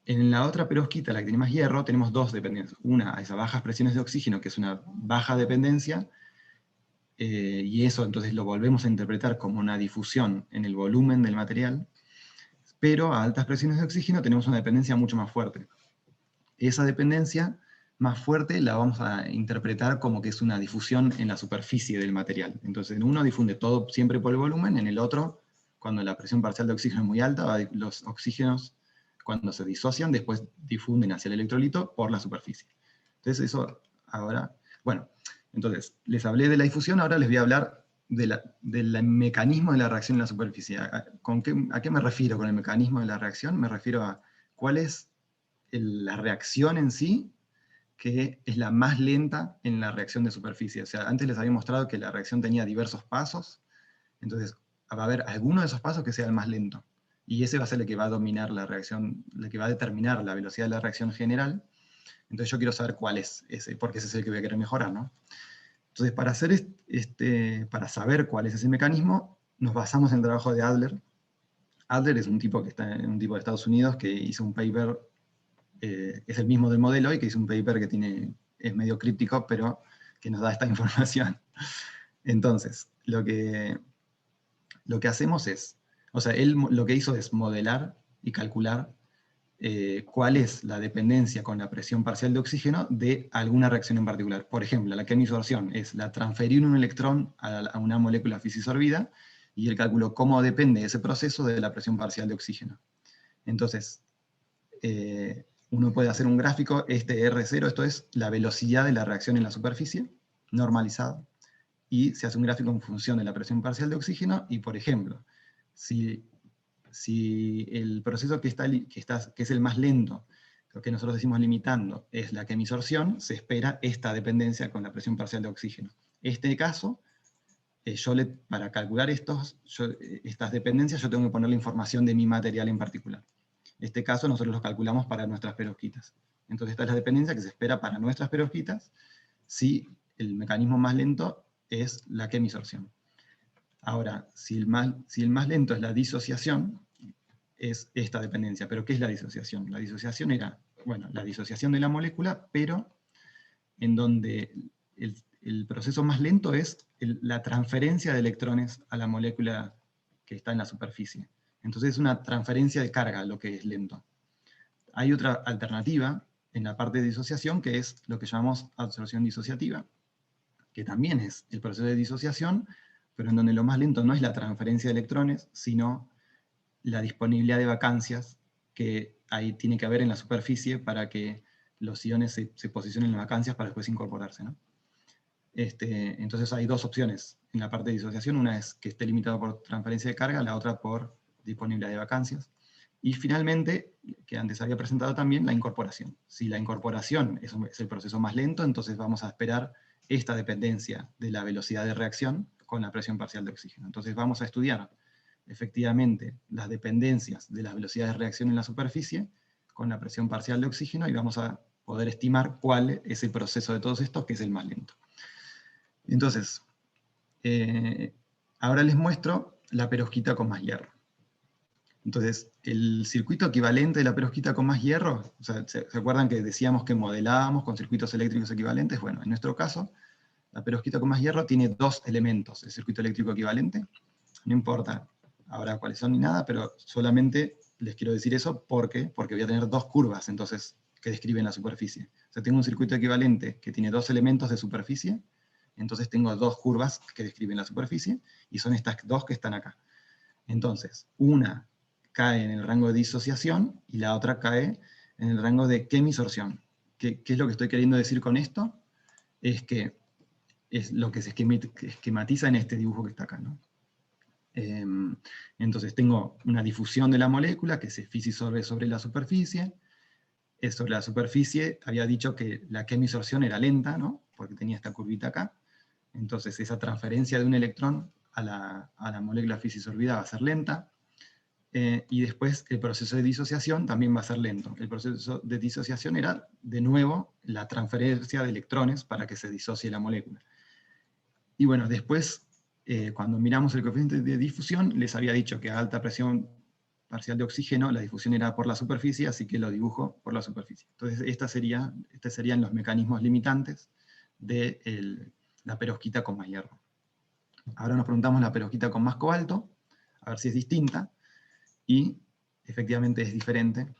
En la otra perovskita, la que tiene más hierro, tenemos dos dependencias. Una a esas bajas presiones de oxígeno, que es una baja dependencia, y eso entonces lo volvemos a interpretar como una difusión en el volumen del material, pero a altas presiones de oxígeno tenemos una dependencia mucho más fuerte. Esa dependencia más fuerte la vamos a interpretar como que es una difusión en la superficie del material. Entonces en uno difunde todo siempre por el volumen, en el otro, cuando la presión parcial de oxígeno es muy alta, los oxígenos, cuando se disocian, después difunden hacia el electrolito por la superficie. Entonces eso ahora, bueno, entonces les hablé de la difusión, ahora les voy a hablar del mecanismo de la reacción en la superficie. ¿A qué me refiero con el mecanismo de la reacción? Me refiero a cuál es la reacción en sí, que es la más lenta en la reacción de superficie. O sea, antes les había mostrado que la reacción tenía diversos pasos, entonces va a haber alguno de esos pasos que sea el más lento. Y ese va a ser el que va a dominar la reacción, el que va a determinar la velocidad de la reacción general. Entonces yo quiero saber cuál es ese, porque ese es el que voy a querer mejorar, ¿no? Entonces, para saber cuál es ese mecanismo, nos basamos en el trabajo de Adler. Adler es un tipo de Estados Unidos que hizo un paper, es el mismo del modelo, y que hizo un paper que es medio críptico, pero que nos da esta información. Entonces, lo que hacemos es, o sea, él lo que hizo es modelar y calcular cuál es la dependencia con la presión parcial de oxígeno de alguna reacción en particular. Por ejemplo, la quemisorción es la transferir un electrón a una molécula fisisorbida, y él calculó cómo depende ese proceso de la presión parcial de oxígeno. Entonces, uno puede hacer un gráfico, este R0, esto es la velocidad de la reacción en la superficie, normalizada, y se hace un gráfico en función de la presión parcial de oxígeno, y por ejemplo, si el proceso que es el más lento, lo que nosotros decimos limitando, es la quemisorción, se espera esta dependencia con la presión parcial de oxígeno. Este caso, para calcular estas dependencias, yo tengo que poner la información de mi material en particular. Este caso nosotros lo calculamos para nuestras perovskitas. Entonces esta es la dependencia que se espera para nuestras perovskitas, si el mecanismo más lento es la quemisorción. Ahora, si el más lento es la disociación, es esta dependencia. ¿Pero qué es la disociación? La disociación era, bueno, la disociación de la molécula, pero en donde el proceso más lento es la transferencia de electrones a la molécula que está en la superficie. Entonces es una transferencia de carga lo que es lento. Hay otra alternativa en la parte de disociación, que es lo que llamamos absorción disociativa, que también es el proceso de disociación, pero en donde lo más lento no es la transferencia de electrones, sino la disponibilidad de vacancias que ahí tiene que haber en la superficie para que los iones se posicionen en las vacancias para después incorporarse, ¿no? Entonces hay dos opciones en la parte de disociación, una es que esté limitado por transferencia de carga, la otra por disponibilidad de vacancias. Y finalmente, que antes había presentado también, la incorporación. Si la incorporación es el proceso más lento, entonces vamos a esperar esta dependencia de la velocidad de reacción con la presión parcial de oxígeno. Entonces vamos a estudiar efectivamente las dependencias de las velocidades de reacción en la superficie con la presión parcial de oxígeno y vamos a poder estimar cuál es el proceso de todos estos que es el más lento. Entonces, ahora les muestro la perovskita con más hierro. Entonces, el circuito equivalente de la perovskita con más hierro, o sea, ¿se acuerdan que decíamos que modelábamos con circuitos eléctricos equivalentes? Bueno, en nuestro caso, la perovskita con más hierro tiene dos elementos, el circuito eléctrico equivalente, no importa ahora cuáles son ni nada, pero solamente les quiero decir eso porque voy a tener dos curvas, entonces, que describen la superficie. O sea, tengo un circuito equivalente que tiene dos elementos de superficie, entonces tengo dos curvas que describen la superficie, y son estas dos que están acá. Entonces, una cae en el rango de disociación, y la otra cae en el rango de quemisorción. ¿Qué es lo que estoy queriendo decir con esto? Es que es lo que se esquematiza en este dibujo que está acá, ¿no? Entonces tengo una difusión de la molécula que se fisisorbe sobre la superficie. Sobre la superficie había dicho que la quemisorción era lenta, ¿no? Porque tenía esta curvita acá. Entonces esa transferencia de un electrón a la molécula fisisorbida va a ser lenta. Y después el proceso de disociación también va a ser lento. El proceso de disociación era, de nuevo, la transferencia de electrones para que se disocie la molécula. Y bueno, después, cuando miramos el coeficiente de difusión, les había dicho que a alta presión parcial de oxígeno, la difusión era por la superficie, así que lo dibujo por la superficie. Entonces, estos serían los mecanismos limitantes de la perovskita con más hierro. Ahora nos preguntamos la perovskita con más cobalto, a ver si es distinta, y efectivamente es diferente.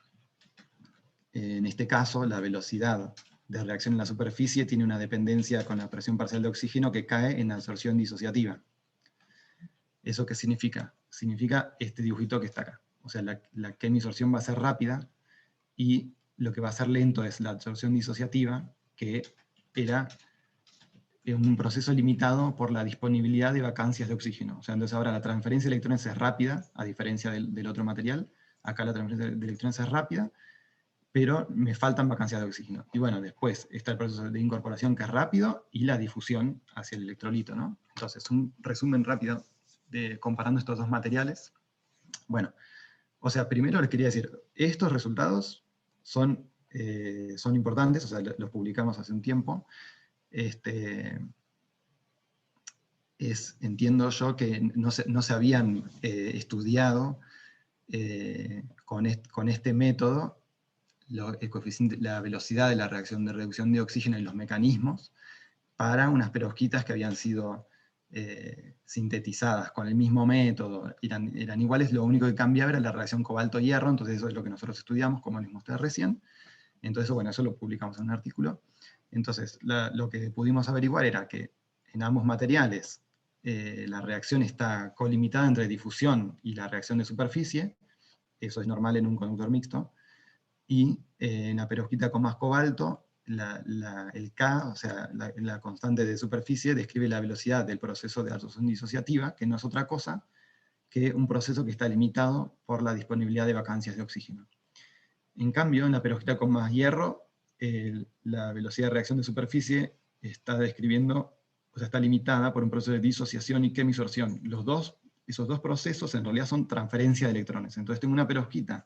En este caso, la velocidad de reacción en la superficie tiene una dependencia con la presión parcial de oxígeno que cae en absorción disociativa. ¿Eso qué significa? Significa este dibujito que está acá. O sea, la quemisorción va a ser rápida, y lo que va a ser lento es la absorción disociativa, que era un proceso limitado por la disponibilidad de vacancias de oxígeno. O sea, entonces ahora la transferencia de electrones es rápida, a diferencia del otro material. Acá la transferencia de electrones es rápida, pero me faltan vacancias de oxígeno. Y bueno, después está el proceso de incorporación, que es rápido, y la difusión hacia el electrolito, ¿no? Entonces, un resumen rápido comparando estos dos materiales. Bueno, o sea, primero les quería decir, estos resultados son importantes, o sea, los publicamos hace un tiempo. Entiendo yo que no se habían estudiado con este método el coeficiente, la velocidad de la reacción de reducción de oxígeno y los mecanismos para unas perovskitas que habían sido sintetizadas con el mismo método, eran iguales, lo único que cambiaba era la reacción cobalto-hierro, entonces eso es lo que nosotros estudiamos, como les mostré recién. Entonces, bueno, eso lo publicamos en un artículo. Entonces, lo que pudimos averiguar era que en ambos materiales la reacción está colimitada entre difusión y la reacción de superficie, eso es normal en un conductor mixto, y en la perovskita con más cobalto, el K, o sea, la constante de superficie, describe la velocidad del proceso de absorción disociativa, que no es otra cosa que un proceso que está limitado por la disponibilidad de vacancias de oxígeno. En cambio, en la perovskita con más hierro, la velocidad de reacción de superficie está describiendo, o sea, está limitada por un proceso de disociación y quemisorción. Esos dos procesos en realidad son transferencia de electrones. Entonces tengo una perovskita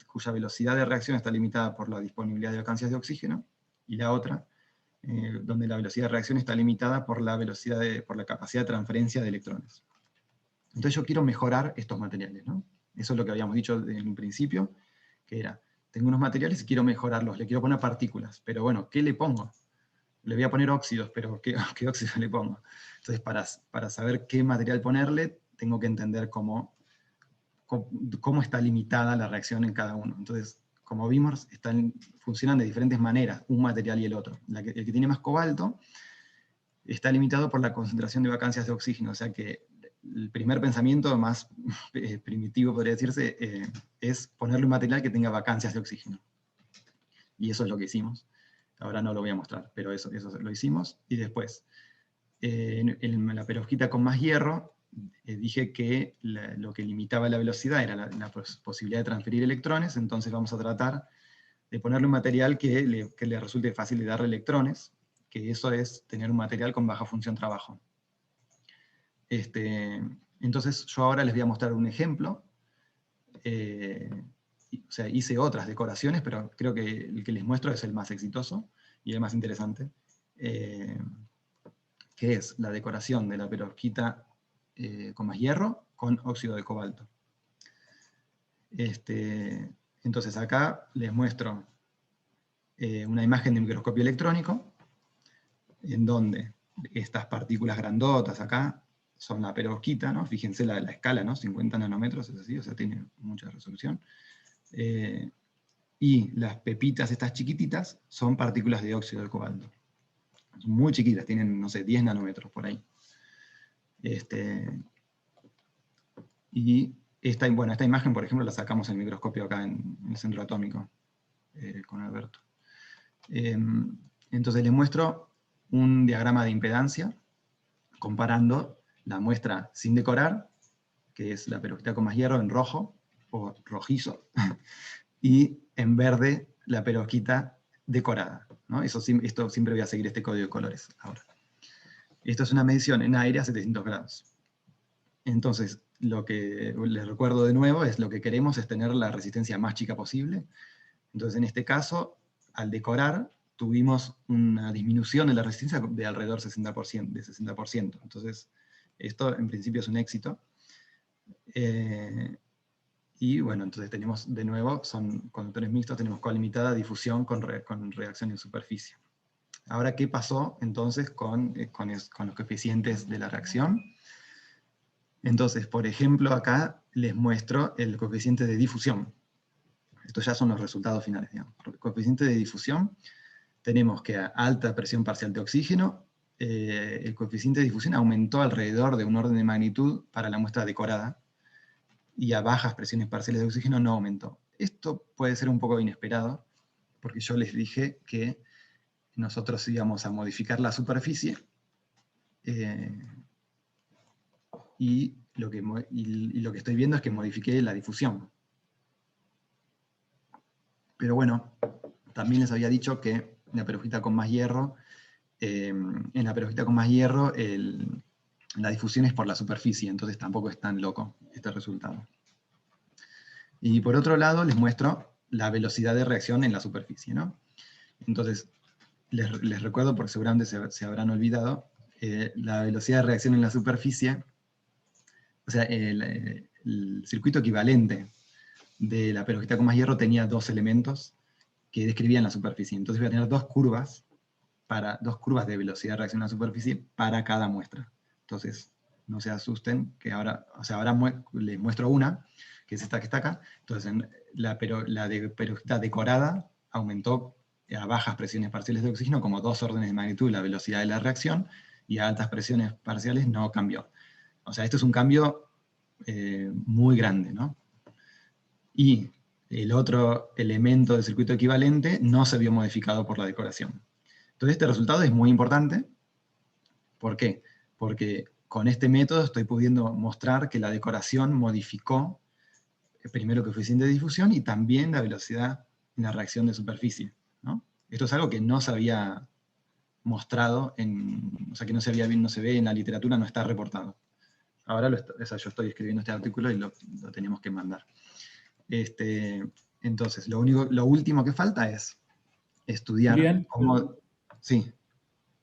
cuya velocidad de reacción está limitada por la disponibilidad de vacancias de oxígeno, y la otra, donde la velocidad de reacción está limitada por la capacidad de transferencia de electrones. Entonces yo quiero mejorar estos materiales, ¿no? Eso es lo que habíamos dicho en un principio, que era, tengo unos materiales y quiero mejorarlos, le quiero poner partículas, pero bueno, ¿qué le pongo? Le voy a poner óxidos, pero ¿qué óxidos le pongo? Entonces para saber qué material ponerle, tengo que entender cómo está limitada la reacción en cada uno. Entonces, como vimos, funcionan de diferentes maneras, un material y el otro. El que tiene más cobalto está limitado por la concentración de vacancias de oxígeno, o sea que el primer pensamiento más primitivo, podría decirse, es ponerle un material que tenga vacancias de oxígeno. Y eso es lo que hicimos. Ahora no lo voy a mostrar, pero eso lo hicimos. Y después, en la perovskita con más hierro, dije que lo que limitaba la velocidad era la posibilidad de transferir electrones, entonces vamos a tratar de ponerle un material que le resulte fácil de darle electrones, que eso es tener un material con baja función trabajo. Entonces yo ahora les voy a mostrar un ejemplo. O sea, hice otras decoraciones, pero creo que el que les muestro es el más exitoso y el más interesante, que es la decoración de la perovskita con más hierro con óxido de cobalto. Entonces acá les muestro una imagen de microscopio electrónico, en donde estas partículas grandotas acá son la perovskita, ¿no? Fíjense la escala, ¿no? 50 nanómetros, es así, o sea, tiene mucha resolución. Y las pepitas estas chiquititas son partículas de óxido de cobalto. Son muy chiquitas, tienen, no sé, 10 nanómetros por ahí. Y esta imagen, por ejemplo, la sacamos en el microscopio acá en el centro atómico, con Alberto. Entonces les muestro un diagrama de impedancia, comparando la muestra sin decorar, que es la perovskita con más hierro en rojo, o rojizo, y en verde la perovskita decorada, ¿no? Esto siempre voy a seguir este código de colores ahora. Esto es una medición en aire a 700 grados. Entonces, lo que les recuerdo de nuevo es lo que queremos es tener la resistencia más chica posible. Entonces, en este caso, al decorar, tuvimos una disminución de la resistencia de alrededor de 60%. Entonces, esto en principio es un éxito. Y bueno, entonces tenemos de nuevo, son conductores mixtos, tenemos colimitada difusión con reacción en superficie. Ahora, ¿qué pasó entonces con los coeficientes de la reacción? Entonces, por ejemplo, acá les muestro el coeficiente de difusión. Estos ya son los resultados finales, digamos. Por el coeficiente de difusión, tenemos que a alta presión parcial de oxígeno, el coeficiente de difusión aumentó alrededor de un orden de magnitud para la muestra decorada, y a bajas presiones parciales de oxígeno no aumentó. Esto puede ser un poco inesperado, porque yo les dije que nosotros íbamos a modificar la superficie, y lo que estoy viendo es que modifiqué la difusión. Pero bueno, también les había dicho que en la perovskita con más hierro, la difusión es por la superficie, entonces tampoco es tan loco este resultado. Y por otro lado, les muestro la velocidad de reacción en la superficie, ¿no? Entonces, les recuerdo, porque seguramente se habrán olvidado, la velocidad de reacción en la superficie, o sea, el circuito equivalente de la perovskita con más hierro tenía dos elementos que describían la superficie. Entonces voy a tener dos curvas de velocidad de reacción en la superficie para cada muestra. Entonces, no se asusten, que ahora les muestro una, que es esta que está acá. Entonces, la de perovskita decorada aumentó a bajas presiones parciales de oxígeno como 2 órdenes de magnitud la velocidad de la reacción, y a altas presiones parciales no cambió. O sea, esto es un cambio muy grande, ¿no? Y el otro elemento del circuito equivalente no se vio modificado por la decoración. Entonces este resultado es muy importante. ¿Por qué? Porque con este método estoy pudiendo mostrar que la decoración modificó primero el coeficiente de difusión y también la velocidad en la reacción de superficie, ¿no? Esto es algo que no se había mostrado, o sea que no se ve en la literatura, no está reportado. Ahora yo estoy escribiendo este artículo y lo tenemos que mandar. Entonces, lo último que falta es estudiar Julián, cómo... Sí,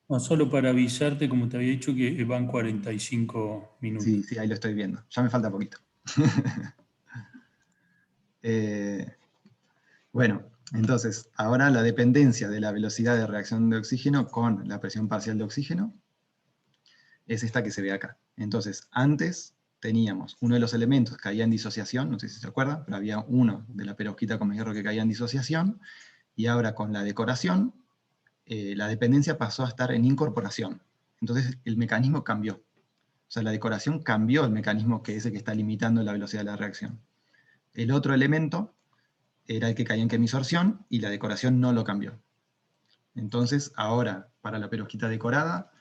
no, solo para avisarte, como te había dicho, que van 45 minutos. sí, ahí lo estoy viendo. Ya me falta poquito. Bueno, entonces, ahora la dependencia de la velocidad de reacción de oxígeno con la presión parcial de oxígeno es esta que se ve acá. Entonces, antes teníamos uno de los elementos que caía en disociación, no sé si se acuerdan, pero había uno de la perovskita con más hierro que caía en disociación, y ahora con la decoración, la dependencia pasó a estar en incorporación. Entonces el mecanismo cambió. O sea, la decoración cambió el mecanismo que es el que está limitando la velocidad de la reacción. El otro elemento era el que caía en quemisorción y la decoración no lo cambió. Entonces, ahora, para la perovskita decorada,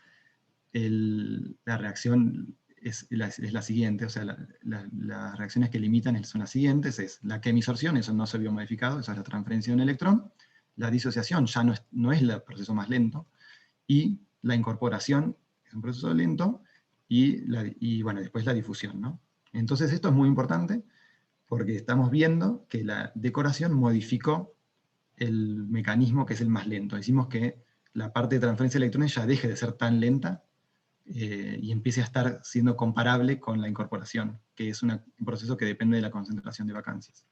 la reacción es la siguiente, o sea, las reacciones que limitan son las siguientes, es la quemisorción, eso no se vio modificado, eso es la transferencia de un electrón, la disociación ya no es el proceso más lento, y la incorporación es un proceso lento, y bueno, después la difusión, ¿no? Entonces esto es muy importante, porque estamos viendo que la decoración modificó el mecanismo que es el más lento. Decimos que la parte de transferencia de electrones ya deje de ser tan lenta y empiece a estar siendo comparable con la incorporación, que es un proceso que depende de la concentración de vacancias.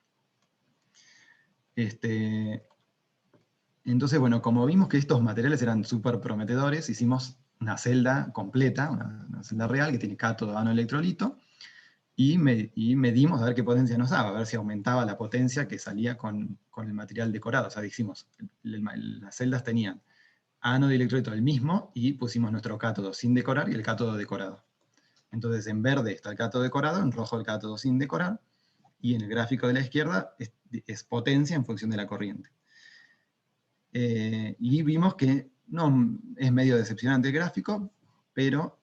Entonces, bueno, como vimos que estos materiales eran súper prometedores, hicimos una celda completa, una celda real que tiene cátodo, ánodo, electrolito, y medimos a ver qué potencia nos daba, a ver si aumentaba la potencia que salía con el material decorado. O sea, dijimos, las celdas tenían ánodo y electrolito el mismo, y pusimos nuestro cátodo sin decorar y el cátodo decorado. Entonces en verde está el cátodo decorado, en rojo el cátodo sin decorar, y en el gráfico de la izquierda es potencia en función de la corriente. Y vimos que no es medio decepcionante el gráfico, pero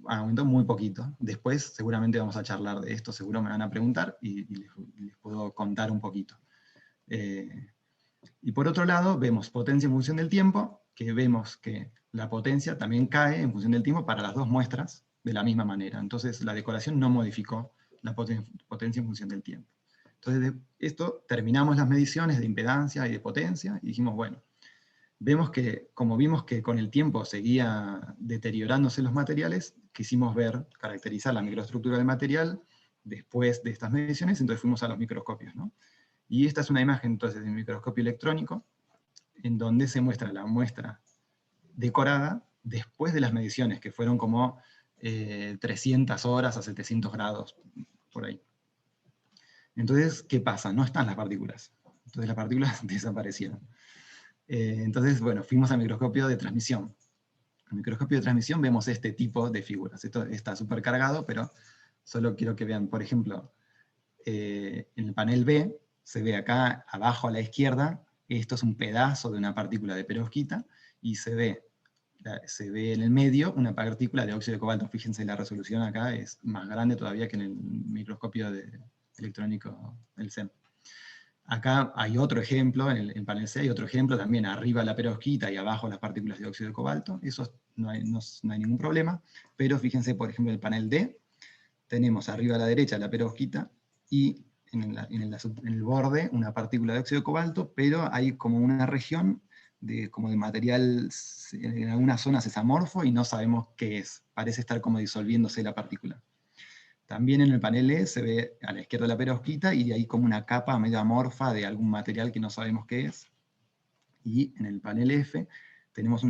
aumentó muy poquito. Después seguramente vamos a charlar de esto, seguro me van a preguntar y les puedo contar un poquito. Y por otro lado, vemos potencia en función del tiempo, que vemos que la potencia también cae en función del tiempo para las dos muestras de la misma manera. Entonces la decoración no modificó la potencia en función del tiempo. Entonces de esto terminamos las mediciones de impedancia y de potencia y dijimos, bueno, como vimos que con el tiempo seguía deteriorándose los materiales, quisimos caracterizar la microestructura del material después de estas mediciones, entonces fuimos a los microscopios, ¿no? Y esta es una imagen entonces de microscopio electrónico, en donde se muestra la muestra decorada después de las mediciones, que fueron como 300 horas a 700 grados, por ahí. Entonces, ¿qué pasa? No están las partículas. Entonces las partículas desaparecieron. Entonces, bueno, fuimos al microscopio de transmisión. En el microscopio de transmisión vemos este tipo de figuras. Esto está súper cargado, pero solo quiero que vean, por ejemplo, en el panel B, se ve acá abajo a la izquierda, esto es un pedazo de una partícula de perovskita, y se ve en el medio una partícula de óxido de cobalto. Fíjense, la resolución acá es más grande todavía que en el microscopio electrónico del CEM. Acá hay otro ejemplo, en el panel C hay otro ejemplo, también arriba la perovskita y abajo las partículas de óxido de cobalto, eso no hay ningún problema, pero fíjense, por ejemplo, en el panel D, tenemos arriba a la derecha la perovskita, y en el borde una partícula de óxido de cobalto, pero hay como una región como de material, en algunas zonas es amorfo y no sabemos qué es, parece estar como disolviéndose la partícula. También en el panel E se ve a la izquierda la perovskita y hay como una capa medio amorfa de algún material que no sabemos qué es. Y en el panel F tenemos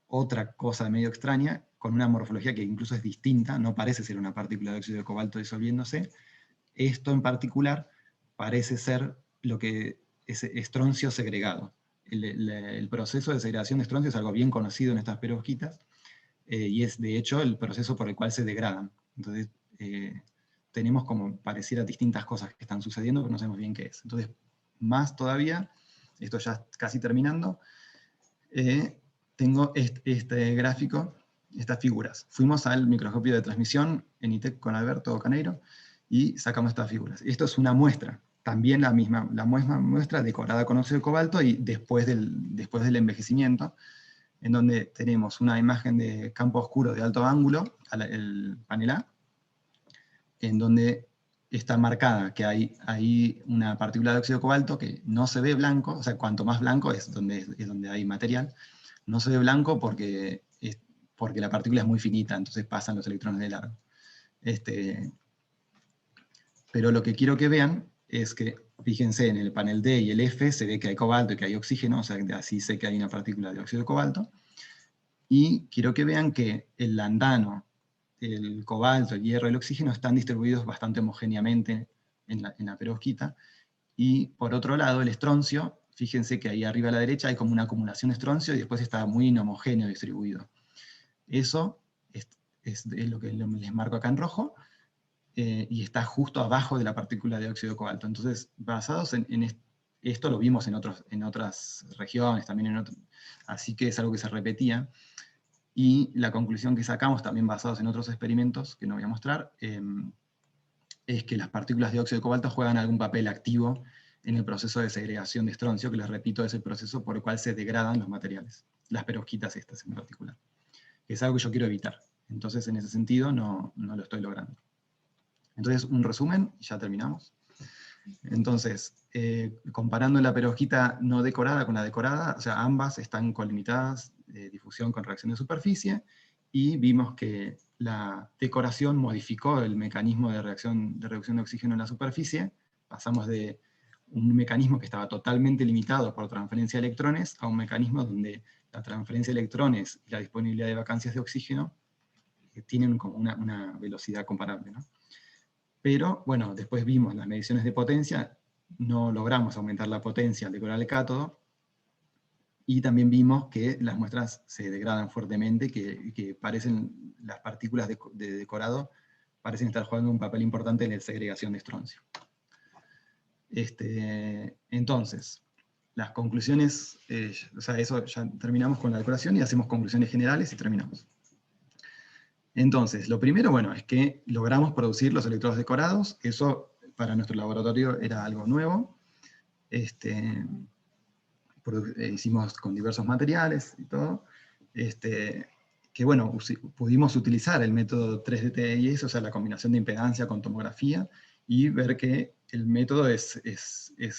otra cosa medio extraña, con una morfología que incluso es distinta, no parece ser una partícula de óxido de cobalto disolviéndose. Esto en particular parece ser lo que es estroncio segregado. El proceso de segregación de estroncio es algo bien conocido en estas perovskitas, y es de hecho el proceso por el cual se degradan. Entonces tenemos como pareciera distintas cosas que están sucediendo, pero no sabemos bien qué es. Entonces, más todavía, esto ya casi terminando, tengo este gráfico, estas figuras. Fuimos al microscopio de transmisión en ITEC con Alberto Caneiro y sacamos estas figuras. Esto es una muestra, también la misma muestra decorada con óxido de cobalto y después del envejecimiento, en donde tenemos una imagen de campo oscuro de alto ángulo, el panel A, en donde está marcada que hay una partícula de óxido de cobalto que no se ve blanco, o sea, cuanto más blanco es donde hay material, no se ve blanco porque la partícula es muy finita, entonces pasan los electrones de largo. Pero lo que quiero que vean es que, fíjense, en el panel D y el F se ve que hay cobalto y que hay oxígeno, o sea, así sé que hay una partícula de óxido de cobalto, y quiero que vean que el landano, el cobalto, el hierro, el oxígeno están distribuidos bastante homogéneamente en la perovskita, y por otro lado el estroncio, fíjense que ahí arriba a la derecha hay como una acumulación de estroncio y después está muy inhomogéneo distribuido. Eso es lo que les marco acá en rojo, y está justo abajo de la partícula de óxido de cobalto. Entonces, basados en esto lo vimos en otras regiones, también así que es algo que se repetía, y la conclusión que sacamos, también basados en otros experimentos, que no voy a mostrar, es que las partículas de óxido de cobalto juegan algún papel activo en el proceso de segregación de estroncio, que les repito, es el proceso por el cual se degradan los materiales, las perovskitas estas en particular, que es algo que yo quiero evitar. Entonces, en ese sentido, no lo estoy logrando. Entonces, un resumen, y ya terminamos. Entonces, comparando la perovskita no decorada con la decorada, o sea, ambas están colimitadas de difusión con reacción de superficie, y vimos que la decoración modificó el mecanismo de reducción de oxígeno en la superficie. Pasamos de un mecanismo que estaba totalmente limitado por transferencia de electrones a un mecanismo donde la transferencia de electrones y la disponibilidad de vacancias de oxígeno tienen como una velocidad comparable, ¿no? Pero, bueno, después vimos las mediciones de potencia, no logramos aumentar la potencia al decorar el cátodo, y también vimos que las muestras se degradan fuertemente, que parecen, las partículas de decorado parecen estar jugando un papel importante en la segregación de estroncio. Entonces, las conclusiones, o sea, eso ya terminamos con la decoración y hacemos conclusiones generales y terminamos. Entonces, lo primero, bueno, es que logramos producir los electrodos decorados. Eso para nuestro laboratorio era algo nuevo. Hicimos con diversos materiales y todo. Que bueno, pudimos utilizar el método 3D-TIS, o sea, la combinación de impedancia con tomografía, y ver que el método es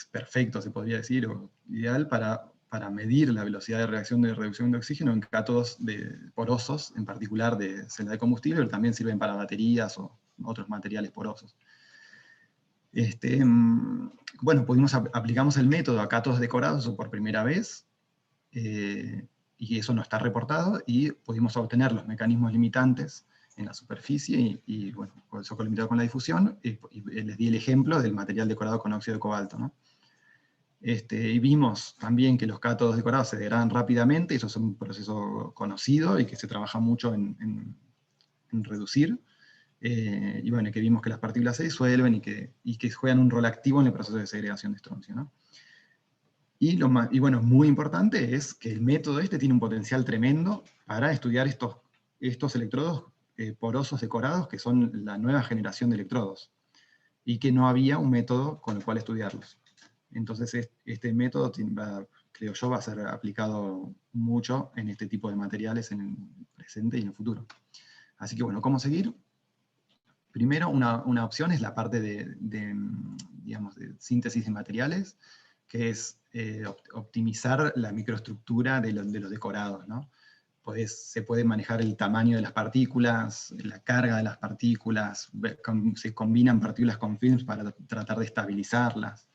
perfecto, se podría decir, o ideal para medir la velocidad de reacción de reducción de oxígeno en cátodos porosos, en particular de celda de combustible, pero también sirven para baterías o otros materiales porosos. Bueno, aplicamos el método a cátodos decorados por primera vez, y eso no está reportado, y pudimos obtener los mecanismos limitantes en la superficie, y bueno, por eso colimitado con la difusión, y les di el ejemplo del material decorado con óxido de cobalto, ¿no? Y vimos también que los cátodos decorados se degradan rápidamente, eso es un proceso conocido y que se trabaja mucho en reducir, y bueno, que vimos que las partículas se disuelven y que juegan un rol activo en el proceso de segregación de estroncio, ¿no? Y bueno, muy importante es que el método tiene un potencial tremendo para estudiar estos electrodos porosos decorados, que son la nueva generación de electrodos, y que no había un método con el cual estudiarlos. Entonces este método, creo yo, va a ser aplicado mucho en este tipo de materiales en el presente y en el futuro. Así que bueno, ¿cómo seguir? Primero, una opción es la parte digamos, de síntesis de materiales, que es optimizar la microestructura de los decorados, ¿no? Se puede manejar el tamaño de las partículas, la carga de las partículas, se combinan partículas con films para tratar de estabilizarlas,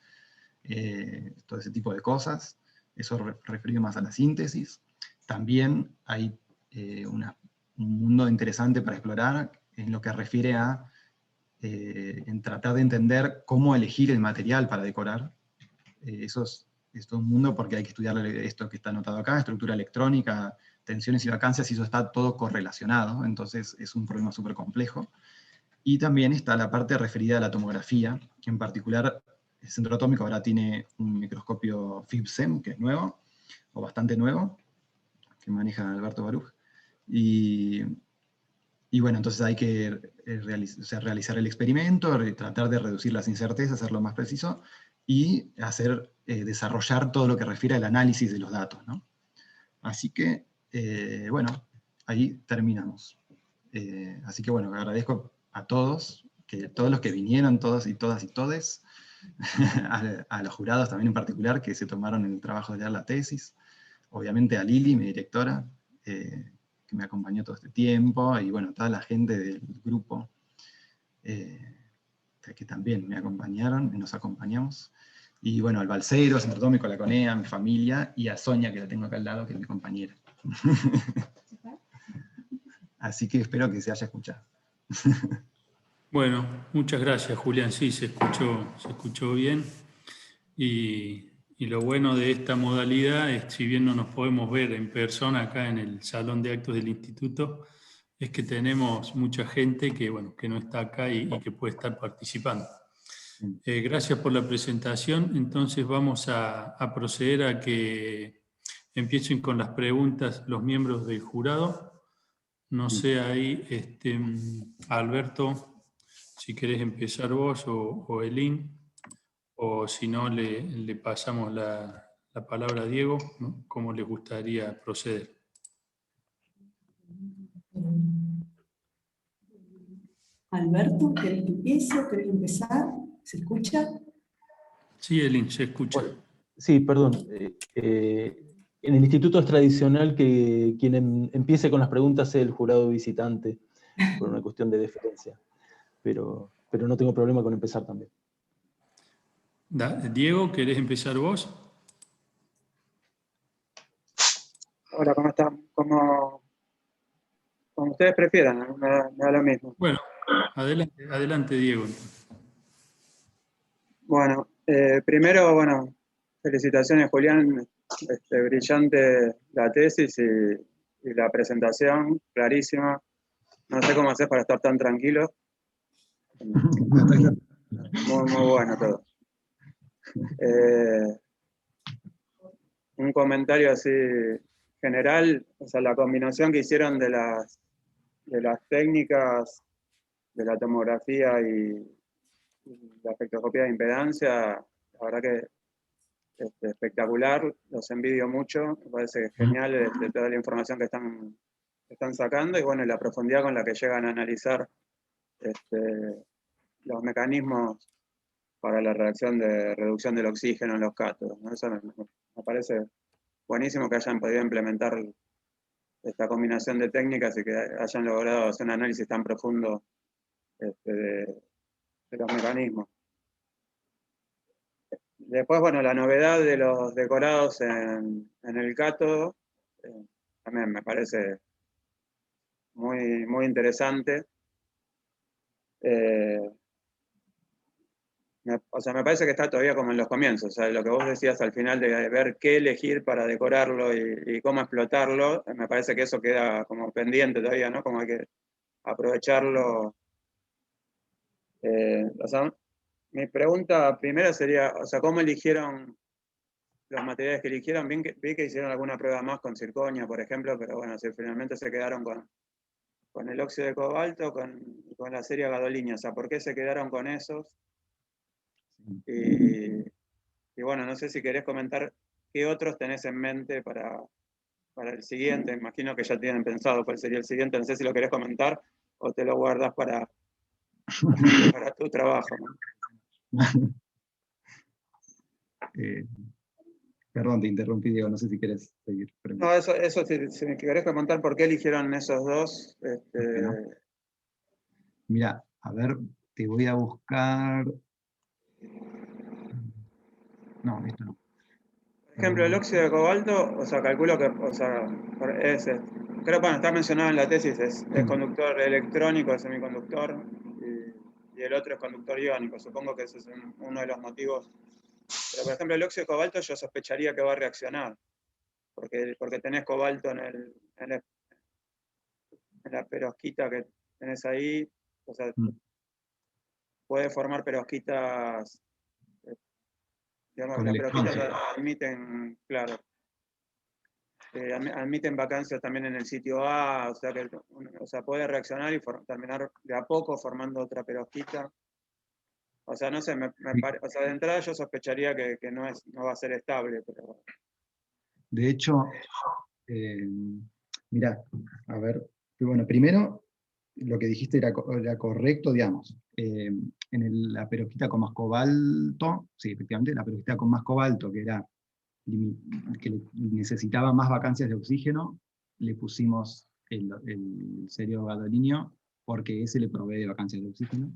todo ese tipo de cosas. Eso referido más a la síntesis. También hay un mundo interesante para explorar en lo que refiere a en tratar de entender cómo elegir el material para decorar. Eso es todo un mundo, porque hay que estudiar esto que está anotado acá, estructura electrónica, tensiones y vacancias, y eso está todo correlacionado, entonces es un problema súper complejo. Y también está la parte referida a la tomografía, en particular el Centro Atómico ahora tiene un microscopio FIB-SEM, que es nuevo, o bastante nuevo, que maneja Alberto Baruch, y bueno, entonces hay que realizar el experimento, tratar de reducir las incertezas, hacerlo más preciso, y desarrollar todo lo que refiere al análisis de los datos, ¿no? Así que, bueno, ahí terminamos. Así que bueno, agradezco a todos los que vinieron, todos y todas y todes, a los jurados también en particular, que se tomaron el trabajo de leer la tesis, obviamente a Lili, mi directora, que me acompañó todo este tiempo, y bueno, toda la gente del grupo, que también me acompañaron, y nos acompañamos, y bueno, al Balseiro, al Centro Atómico, a la CONEA, a mi familia, y a Sonia, que la tengo acá al lado, que es mi compañera. Así que espero que se haya escuchado. Bueno, muchas gracias, Julián. Sí, se escuchó bien. Y Y lo bueno de esta modalidad es, si bien no nos podemos ver en persona acá en el salón de actos del instituto, es que tenemos mucha gente que, bueno, que no está acá y que puede estar participando. Gracias por la presentación. Entonces vamos a proceder a que empiecen con las preguntas los miembros del jurado. No sé ahí, Alberto, si querés empezar vos o Elín, o si no le pasamos la palabra a Diego, ¿no? ¿Cómo les gustaría proceder? Alberto, ¿querés que empiece? ¿Querés empezar? ¿Se escucha? Sí, Elín, se escucha. Bueno, sí, perdón. En el instituto es tradicional que quien empiece con las preguntas sea el jurado visitante, por una cuestión de deferencia. Pero no tengo problema con empezar también. Diego, ¿querés empezar vos? Hola, ¿cómo están? Como ustedes prefieran, me da lo mismo. Bueno, adelante Diego. Bueno, primero, bueno, felicitaciones Julián, brillante la tesis y la presentación, clarísima. No sé cómo haces para estar tan tranquilo. Muy bueno todo. Un comentario así general, o sea, la combinación que hicieron de las técnicas de la tomografía y la espectroscopía de impedancia, la verdad que espectacular, los envidio mucho, me parece genial toda la información que están sacando y bueno, la profundidad con la que llegan a analizar los mecanismos para la reacción de reducción del oxígeno en los cátodos, ¿no? Eso me parece buenísimo que hayan podido implementar esta combinación de técnicas y que hayan logrado hacer un análisis tan profundo de los mecanismos. Después, bueno, la novedad de los decorados en el cátodo también me parece muy, muy interesante. O sea, me parece que está todavía como en los comienzos. O sea, lo que vos decías al final de ver qué elegir para decorarlo y cómo explotarlo, me parece que eso queda como pendiente todavía, ¿no? Como hay que aprovecharlo. O sea, mi pregunta primera sería, o sea, ¿cómo eligieron los materiales que eligieron? Vi que hicieron alguna prueba más con circonia, por ejemplo, pero bueno, si finalmente se quedaron con el óxido de cobalto, con la serie gadolínea. O sea, ¿por qué se quedaron con esos? Y bueno, no sé si querés comentar qué otros tenés en mente para el siguiente. Imagino que ya tienen pensado cuál sería el siguiente. No sé si lo querés comentar o te lo guardas para tu trabajo, ¿no? Perdón, te interrumpí, Diego, no sé si querés seguir. No, eso si me querés comentar por qué eligieron esos dos. Mira, a ver, te voy a buscar... No, esto no. Por ejemplo, el óxido de cobalto, o sea, calculo que, o sea, creo que está mencionado en la tesis, es conductor electrónico, es semiconductor, y el otro es conductor iónico. Supongo que ese es uno de los motivos. Pero, por ejemplo, el óxido de cobalto yo sospecharía que va a reaccionar, porque tenés cobalto en la perovskita que tenés ahí, o sea, puede formar perovskitas, digamos, las perovskitas admiten, claro, admiten vacancias también en el sitio A, o sea, puede reaccionar y terminar de a poco formando otra perovskita. O sea, no sé, o sea, de entrada yo sospecharía que no va a ser estable, pero... De hecho, mirá, a ver, bueno, primero, lo que dijiste era correcto, digamos. La perovskita con más cobalto, sí, efectivamente, la perovskita con más cobalto, que necesitaba más vacancias de oxígeno, le pusimos el serio gadolinio, porque ese le provee de vacancias de oxígeno.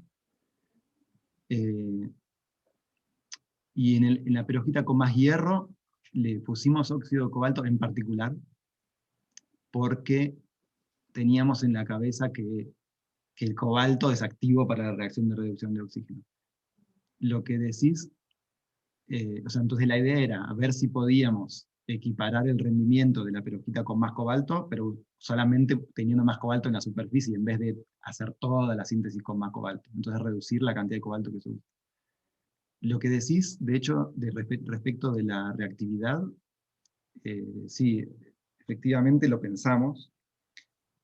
Y en la perovskita con más hierro, le pusimos óxido de cobalto en particular, porque teníamos en la cabeza que el cobalto es activo para la reacción de reducción de oxígeno. Lo que decís o sea, entonces la idea era ver si podíamos equiparar el rendimiento de la perovskita con más cobalto, pero solamente teniendo más cobalto en la superficie, en vez de hacer toda la síntesis con más cobalto. Entonces reducir la cantidad de cobalto que se usa. Lo que decís, de hecho, respecto de la reactividad, sí, efectivamente lo pensamos,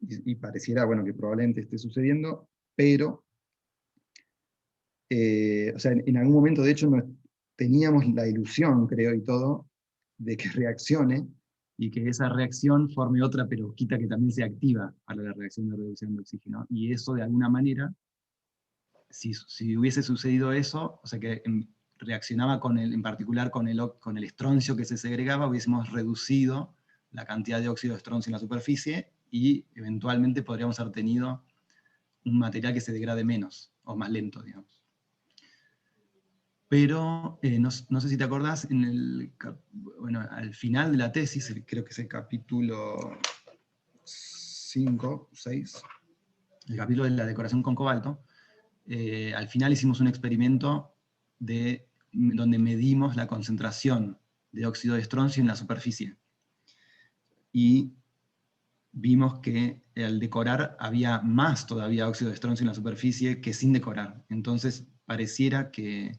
y pareciera, bueno, que probablemente esté sucediendo, pero, o sea, en algún momento, de hecho, teníamos la ilusión, creo, y todo, de que reaccione, y que esa reacción forme otra perovskita que también se activa para la reacción de reducción de oxígeno. Y eso, de alguna manera, si hubiese sucedido eso, o sea, que reaccionaba en particular con el estroncio que se segregaba, hubiésemos reducido la cantidad de óxido de estroncio en la superficie, y eventualmente podríamos haber tenido un material que se degrade menos, o más lento, digamos. Pero, no sé si te acordás, bueno, al final de la tesis, creo que es el capítulo 5, 6, el capítulo de la decoración con cobalto, al final hicimos un experimento donde medimos la concentración de óxido de estroncio en la superficie. Y vimos que al decorar había más todavía óxido de estroncio en la superficie que sin decorar. Entonces pareciera que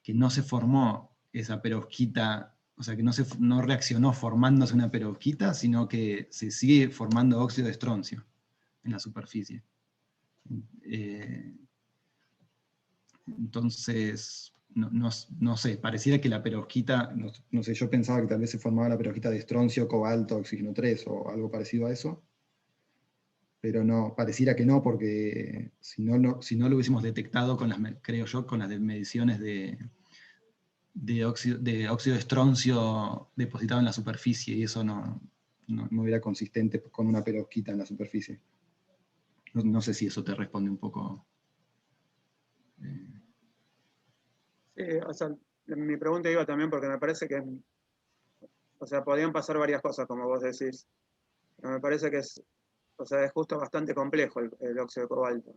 no se formó esa perovskita, o sea, que no reaccionó formándose una perovskita, sino que se sigue formando óxido de estroncio en la superficie. Entonces, no sé, pareciera que la perovskita, no sé, yo pensaba que tal vez se formaba la perovskita de estroncio, cobalto, oxígeno 3 o algo parecido a eso, pero no, pareciera que no, porque si no lo hubiésemos detectado creo yo, con las mediciones de óxido de estroncio depositado en la superficie, y eso no era consistente con una perovskita en la superficie. No sé si eso te responde un poco. Sí, o sea, mi pregunta iba también porque me parece que, o sea, podían pasar varias cosas, como vos decís. Pero me parece que es justo bastante complejo el óxido de cobalto.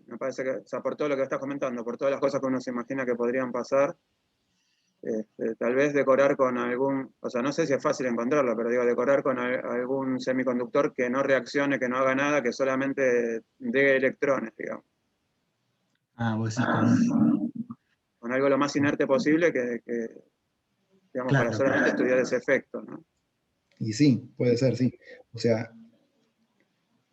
Me parece que, o sea, por todo lo que estás comentando, por todas las cosas que uno se imagina que podrían pasar, tal vez decorar con algún, o sea, no sé si es fácil encontrarlo, pero digo, decorar con algún semiconductor que no reaccione, que no haga nada, que solamente dé electrones, digamos. Vos decís con algo lo más inerte posible digamos, claro, para solamente estudiar ese efecto, ¿no? Y sí, puede ser, sí. O sea,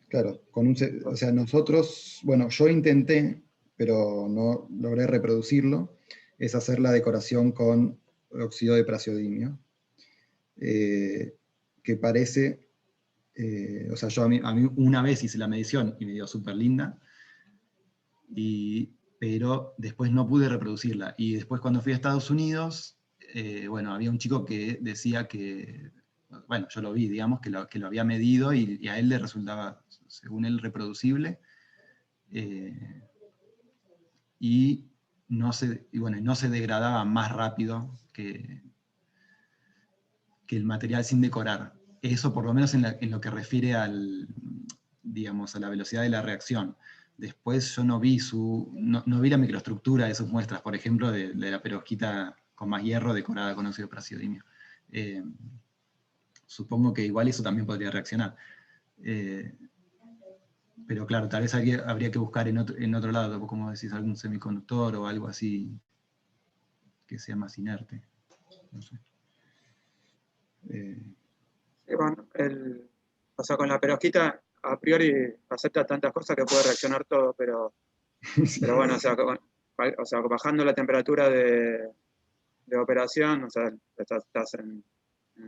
claro, o sea, nosotros, bueno, yo intenté, pero no logré reproducirlo, es hacer la decoración con óxido de praseodimio, que parece, o sea, yo a mí una vez hice la medición y me dio súper linda, pero después no pude reproducirla. Y después cuando fui a Estados Unidos, bueno, había un chico que decía que, bueno, yo lo vi, digamos, que lo había medido y a él le resultaba, según él, reproducible. Y no se degradaba más rápido que el material sin decorar. Eso por lo menos en lo que refiere digamos, a la velocidad de la reacción. Después yo no vi la microestructura de sus muestras, por ejemplo, de la perovskita con más hierro decorada con óxido de praseodimio. Supongo que igual eso también podría reaccionar. Pero claro, tal vez habría que buscar en otro lado, como decís, algún semiconductor o algo así que sea más inerte. No sé. Sí, bueno, o sea, con la perovskita a priori acepta tantas cosas que puede reaccionar todo, pero bueno, o sea, bajando la temperatura de operación, o sea, estás en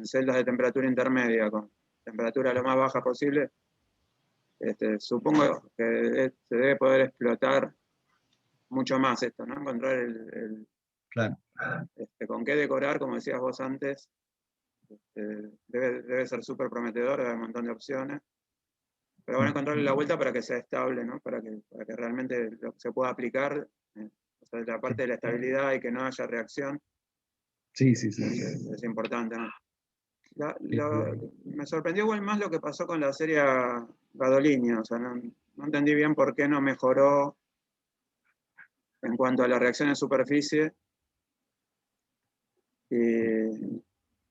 celdas de temperatura intermedia, con temperatura lo más baja posible, supongo que se debe poder explotar mucho más esto, ¿no? Encontrar Claro. con qué decorar, como decías vos antes, debe ser súper prometedor, hay un montón de opciones. Pero van a encontrarle la vuelta para que sea estable, ¿no? Para que realmente se pueda aplicar, o sea, la parte de la estabilidad y que no haya reacción. Sí. Es importante, ¿no? Me sorprendió igual más lo que pasó con la serie Gadolini, o sea, no entendí bien por qué no mejoró en cuanto a la reacción en superficie Y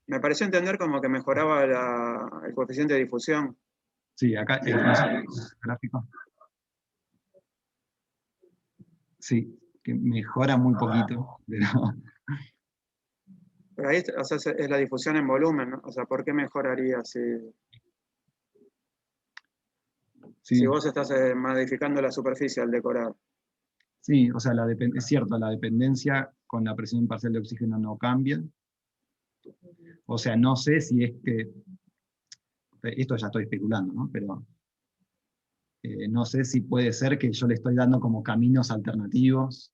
me pareció entender como que mejoraba el coeficiente de difusión. Sí, acá el gráfico. Sí, que mejora muy poquito, Pero ahí, o sea, es la difusión en volumen, ¿no? O sea, ¿por qué mejoraría si sí, vos estás modificando la superficie al decorar? sí, o sea, es cierto, la dependencia con la presión parcial de oxígeno no cambia. O sea, no sé si es que, esto ya estoy especulando, ¿no? Pero no sé si puede ser que yo le estoy dando como caminos alternativos,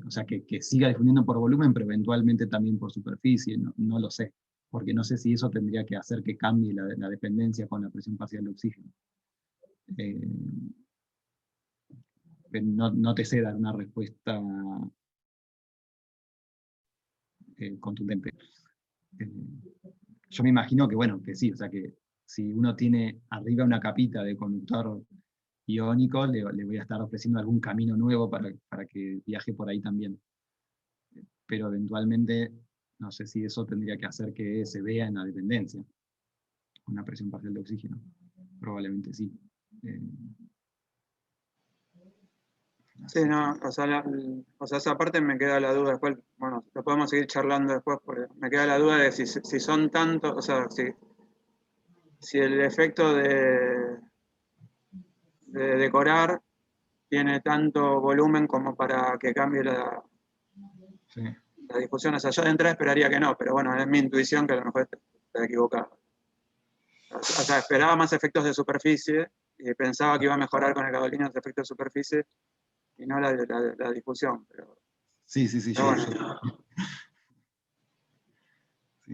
o sea, que siga difundiendo por volumen, pero eventualmente también por superficie, no lo sé, porque no sé si eso tendría que hacer que cambie la dependencia con la presión parcial de oxígeno. No te sé dar una respuesta contundente. Yo me imagino que, bueno, que sí, o sea, que si uno tiene arriba una capita de conductor iónico, le voy a estar ofreciendo algún camino nuevo para que viaje por ahí también. Pero eventualmente, no sé si eso tendría que hacer que se vea en la dependencia, una presión parcial de oxígeno. Probablemente sí. Sí, no, o sea, esa parte me queda la duda después, bueno, lo podemos seguir charlando después, porque me queda la duda de si son tantos, o sea, si el efecto de decorar tiene tanto volumen como para que cambie Sí. la difusión. O sea, yo de entrada esperaría que no, pero bueno, es mi intuición que a lo mejor está equivocada. O sea, esperaba más efectos de superficie y pensaba que iba a mejorar con el gasolina los efectos de superficie y no la difusión. Pero Sí, bueno. Sí.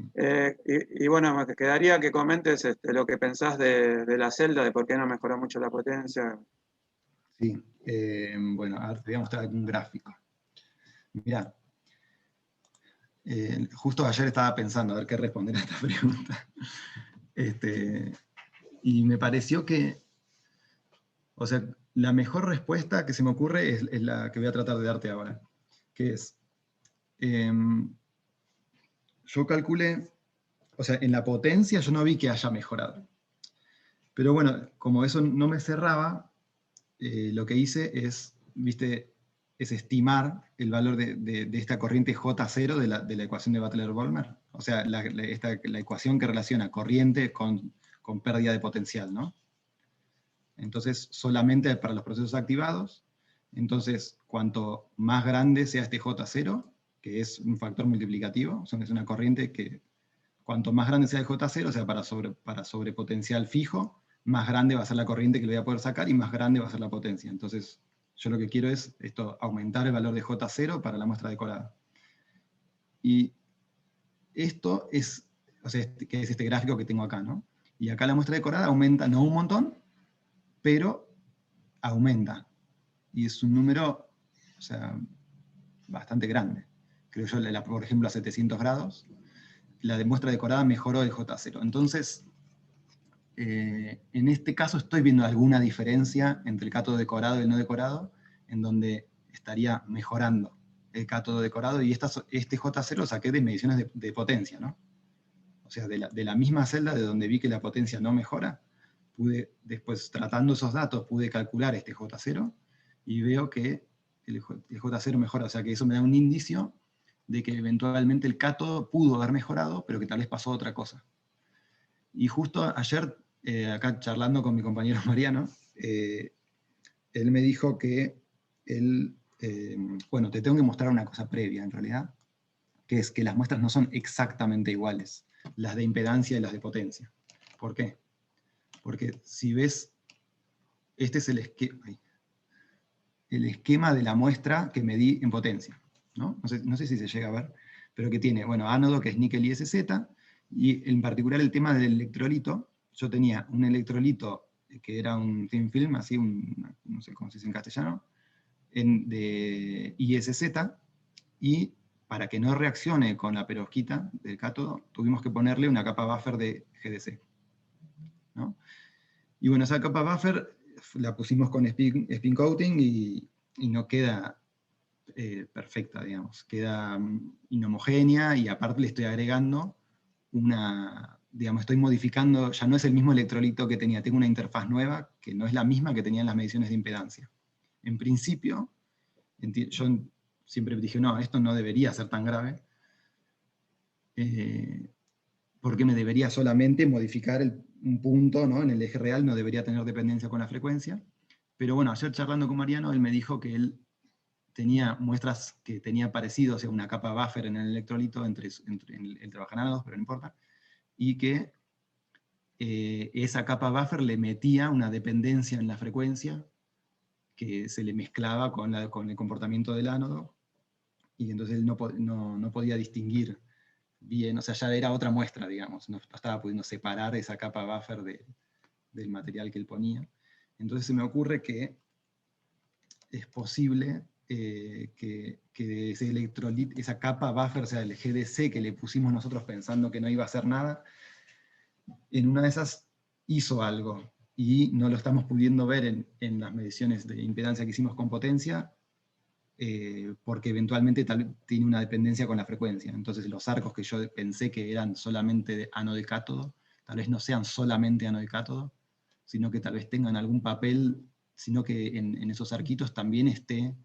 Y bueno, me quedaría que comentes lo que pensás de la celda, de por qué no mejoró mucho la potencia. Sí, bueno, ahora te voy a mostrar un gráfico. Mirá, justo ayer estaba pensando a ver qué responder a esta pregunta. Y me pareció que, o sea, la mejor respuesta que se me ocurre es la que voy a tratar de darte ahora, que es, yo calculé, o sea, en la potencia yo no vi que haya mejorado. Pero bueno, como eso no me cerraba, lo que hice es, viste, es estimar el valor de esta corriente J0 de la ecuación de Butler-Volmer. O sea, la ecuación que relaciona corriente con pérdida de potencial, ¿no? Entonces, solamente para los procesos activados. Entonces, cuanto más grande sea este J0, que es un factor multiplicativo, o sea, es una corriente que, cuanto más grande sea el J0, o sea, para sobrepotencial fijo, más grande va a ser la corriente que le voy a poder sacar y más grande va a ser la potencia. Entonces, yo lo que quiero es aumentar el valor de J0 para la muestra decorada. Y esto es, o sea, que es este gráfico que tengo acá, ¿no? Y acá la muestra decorada aumenta, no un montón, pero aumenta. Y es un número, o sea, bastante grande. Creo yo, por ejemplo, a 700 grados, la de muestra decorada mejoró el J0. Entonces, en este caso estoy viendo alguna diferencia entre el cátodo decorado y el no decorado, en donde estaría mejorando el cátodo decorado, y este J0 lo saqué de mediciones de potencia, ¿no? O sea, de la misma celda de donde vi que la potencia no mejora, pude, después tratando esos datos, pude calcular este J0, y veo que el J0 mejora, o sea que eso me da un indicio de que eventualmente el cátodo pudo haber mejorado, pero que tal vez pasó otra cosa. Y justo ayer, acá charlando con mi compañero Mariano, él me dijo que él, bueno, te tengo que mostrar una cosa previa en realidad, que es que las muestras no son exactamente iguales, las de impedancia y las de potencia. ¿Por qué? Porque si ves, este es el esquema de la muestra que medí en potencia, ¿no? No sé si se llega a ver, pero que tiene, bueno, ánodo, que es níquel y SZ, y en particular el tema del electrolito. Yo tenía un electrolito que era un thin film, así, no sé cómo se dice en castellano, de ISZ, y para que no reaccione con la perovskita del cátodo, tuvimos que ponerle una capa buffer de GDC, ¿no? Y bueno, esa capa buffer la pusimos con spin coating y no queda perfecta, digamos. Queda inhomogénea y aparte le estoy agregando digamos, estoy modificando, ya no es el mismo electrolito que tenía, tengo una interfaz nueva que no es la misma que tenía en las mediciones de impedancia. En principio, yo siempre dije, no, esto no debería ser tan grave, porque me debería solamente modificar un punto, ¿no? En el eje real no debería tener dependencia con la frecuencia. Pero bueno, ayer charlando con Mariano, él me dijo que él tenía muestras que tenía parecido, o sea, una capa buffer en el electrolito entre bajanados, pero no importa, y que esa capa buffer le metía una dependencia en la frecuencia que se le mezclaba con el comportamiento del ánodo, y entonces él no podía distinguir bien, o sea, ya era otra muestra, digamos, no estaba pudiendo separar esa capa buffer del material que él ponía. Entonces se me ocurre que es posible que ese electrolito, esa capa buffer, o sea, el GDC que le pusimos nosotros pensando que no iba a hacer nada, en una de esas hizo algo, y no lo estamos pudiendo ver en las mediciones de impedancia que hicimos con potencia, porque eventualmente tiene una dependencia con la frecuencia. Entonces los arcos que yo pensé que eran solamente de ánodo y cátodo, tal vez no sean solamente ánodo y cátodo, sino que tal vez tengan algún papel, sino que en esos arquitos también esté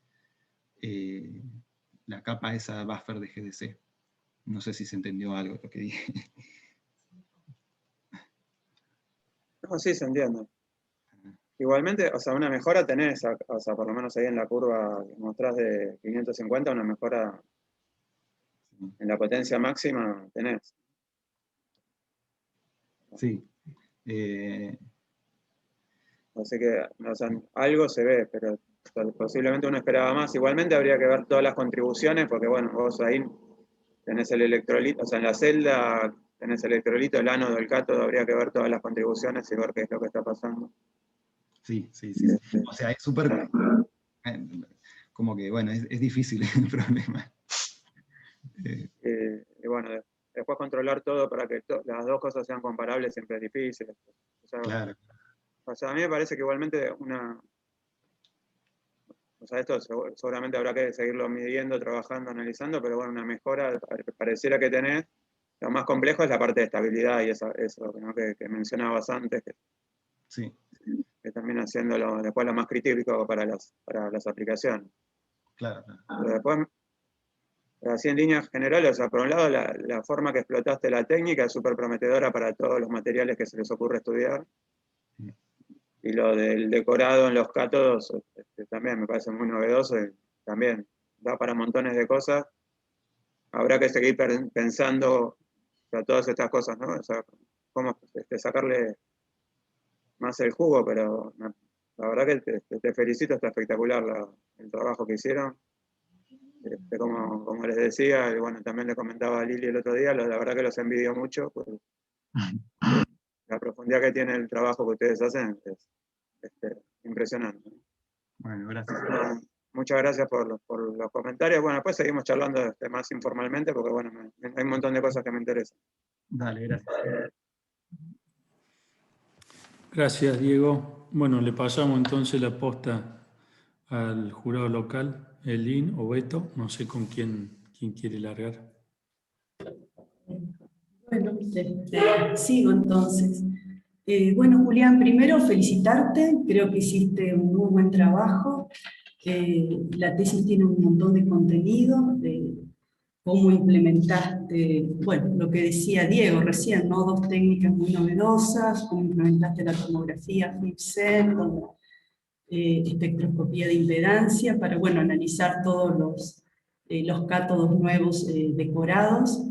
la capa esa buffer de GDC. No sé si se entendió algo lo que dije. No, sí, se entiende. Igualmente, o sea, una mejora tenés, o sea, por lo menos ahí en la curva que mostrás de 550, una mejora en la potencia máxima tenés. Sí. Así que, o sea, algo se ve, pero posiblemente uno esperaba más. Igualmente habría que ver todas las contribuciones, porque bueno, vos ahí tenés el electrolito, o sea, en la celda tenés el electrolito, el ánodo, el cátodo, habría que ver todas las contribuciones y ver qué es lo que está pasando. Sí. O sea, es súper... como que, bueno, es difícil el problema. Y bueno, después controlar todo para que las dos cosas sean comparables siempre es difícil. O sea, Claro. O sea, a mí me parece que igualmente o sea, esto seguramente habrá que seguirlo midiendo, trabajando, analizando, pero bueno, una mejora pareciera que tenés. Lo más complejo es la parte de estabilidad y eso, ¿no? que mencionabas antes, Sí. que termina siendo después lo más crítico para las aplicaciones. Claro. Pero después, así en líneas generales, o sea, por un lado, la forma que explotaste la técnica es súper prometedora para todos los materiales que se les ocurre estudiar. Y lo del decorado en los cátodos también me parece muy novedoso y también da para montones de cosas. Habrá que seguir pensando todas estas cosas, ¿no? O sea, cómo sacarle más el jugo, pero la verdad que te felicito, está espectacular el trabajo que hicieron. Como les decía, y bueno, también le comentaba a Lili el otro día, la verdad que los envidio mucho, pues, la profundidad que tiene el trabajo que ustedes hacen es impresionante. Bueno, gracias. Muchas gracias por los comentarios. Bueno, después seguimos charlando más informalmente, porque bueno, hay un montón de cosas que me interesan. Dale, gracias. Gracias, Diego. Bueno, le pasamos entonces la posta al jurado local, Elín o Beto, no sé con quién quiere largar. Bueno, sigo entonces. Bueno, Julián, primero felicitarte, creo que hiciste un muy buen trabajo. La tesis tiene un montón de contenido, de cómo implementaste, bueno, lo que decía Diego recién, ¿no? Dos técnicas muy novedosas, cómo implementaste la tomografía FlipSet, espectroscopía de impedancia, para, bueno, analizar todos los cátodos nuevos decorados,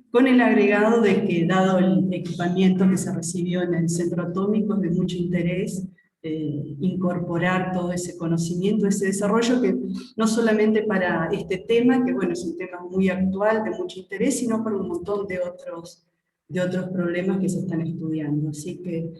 con el agregado de que, dado el equipamiento que se recibió en el centro atómico, es de mucho interés incorporar todo ese conocimiento, ese desarrollo, que no solamente para este tema, que bueno, es un tema muy actual, de mucho interés, sino para un montón de otros problemas que se están estudiando. Así que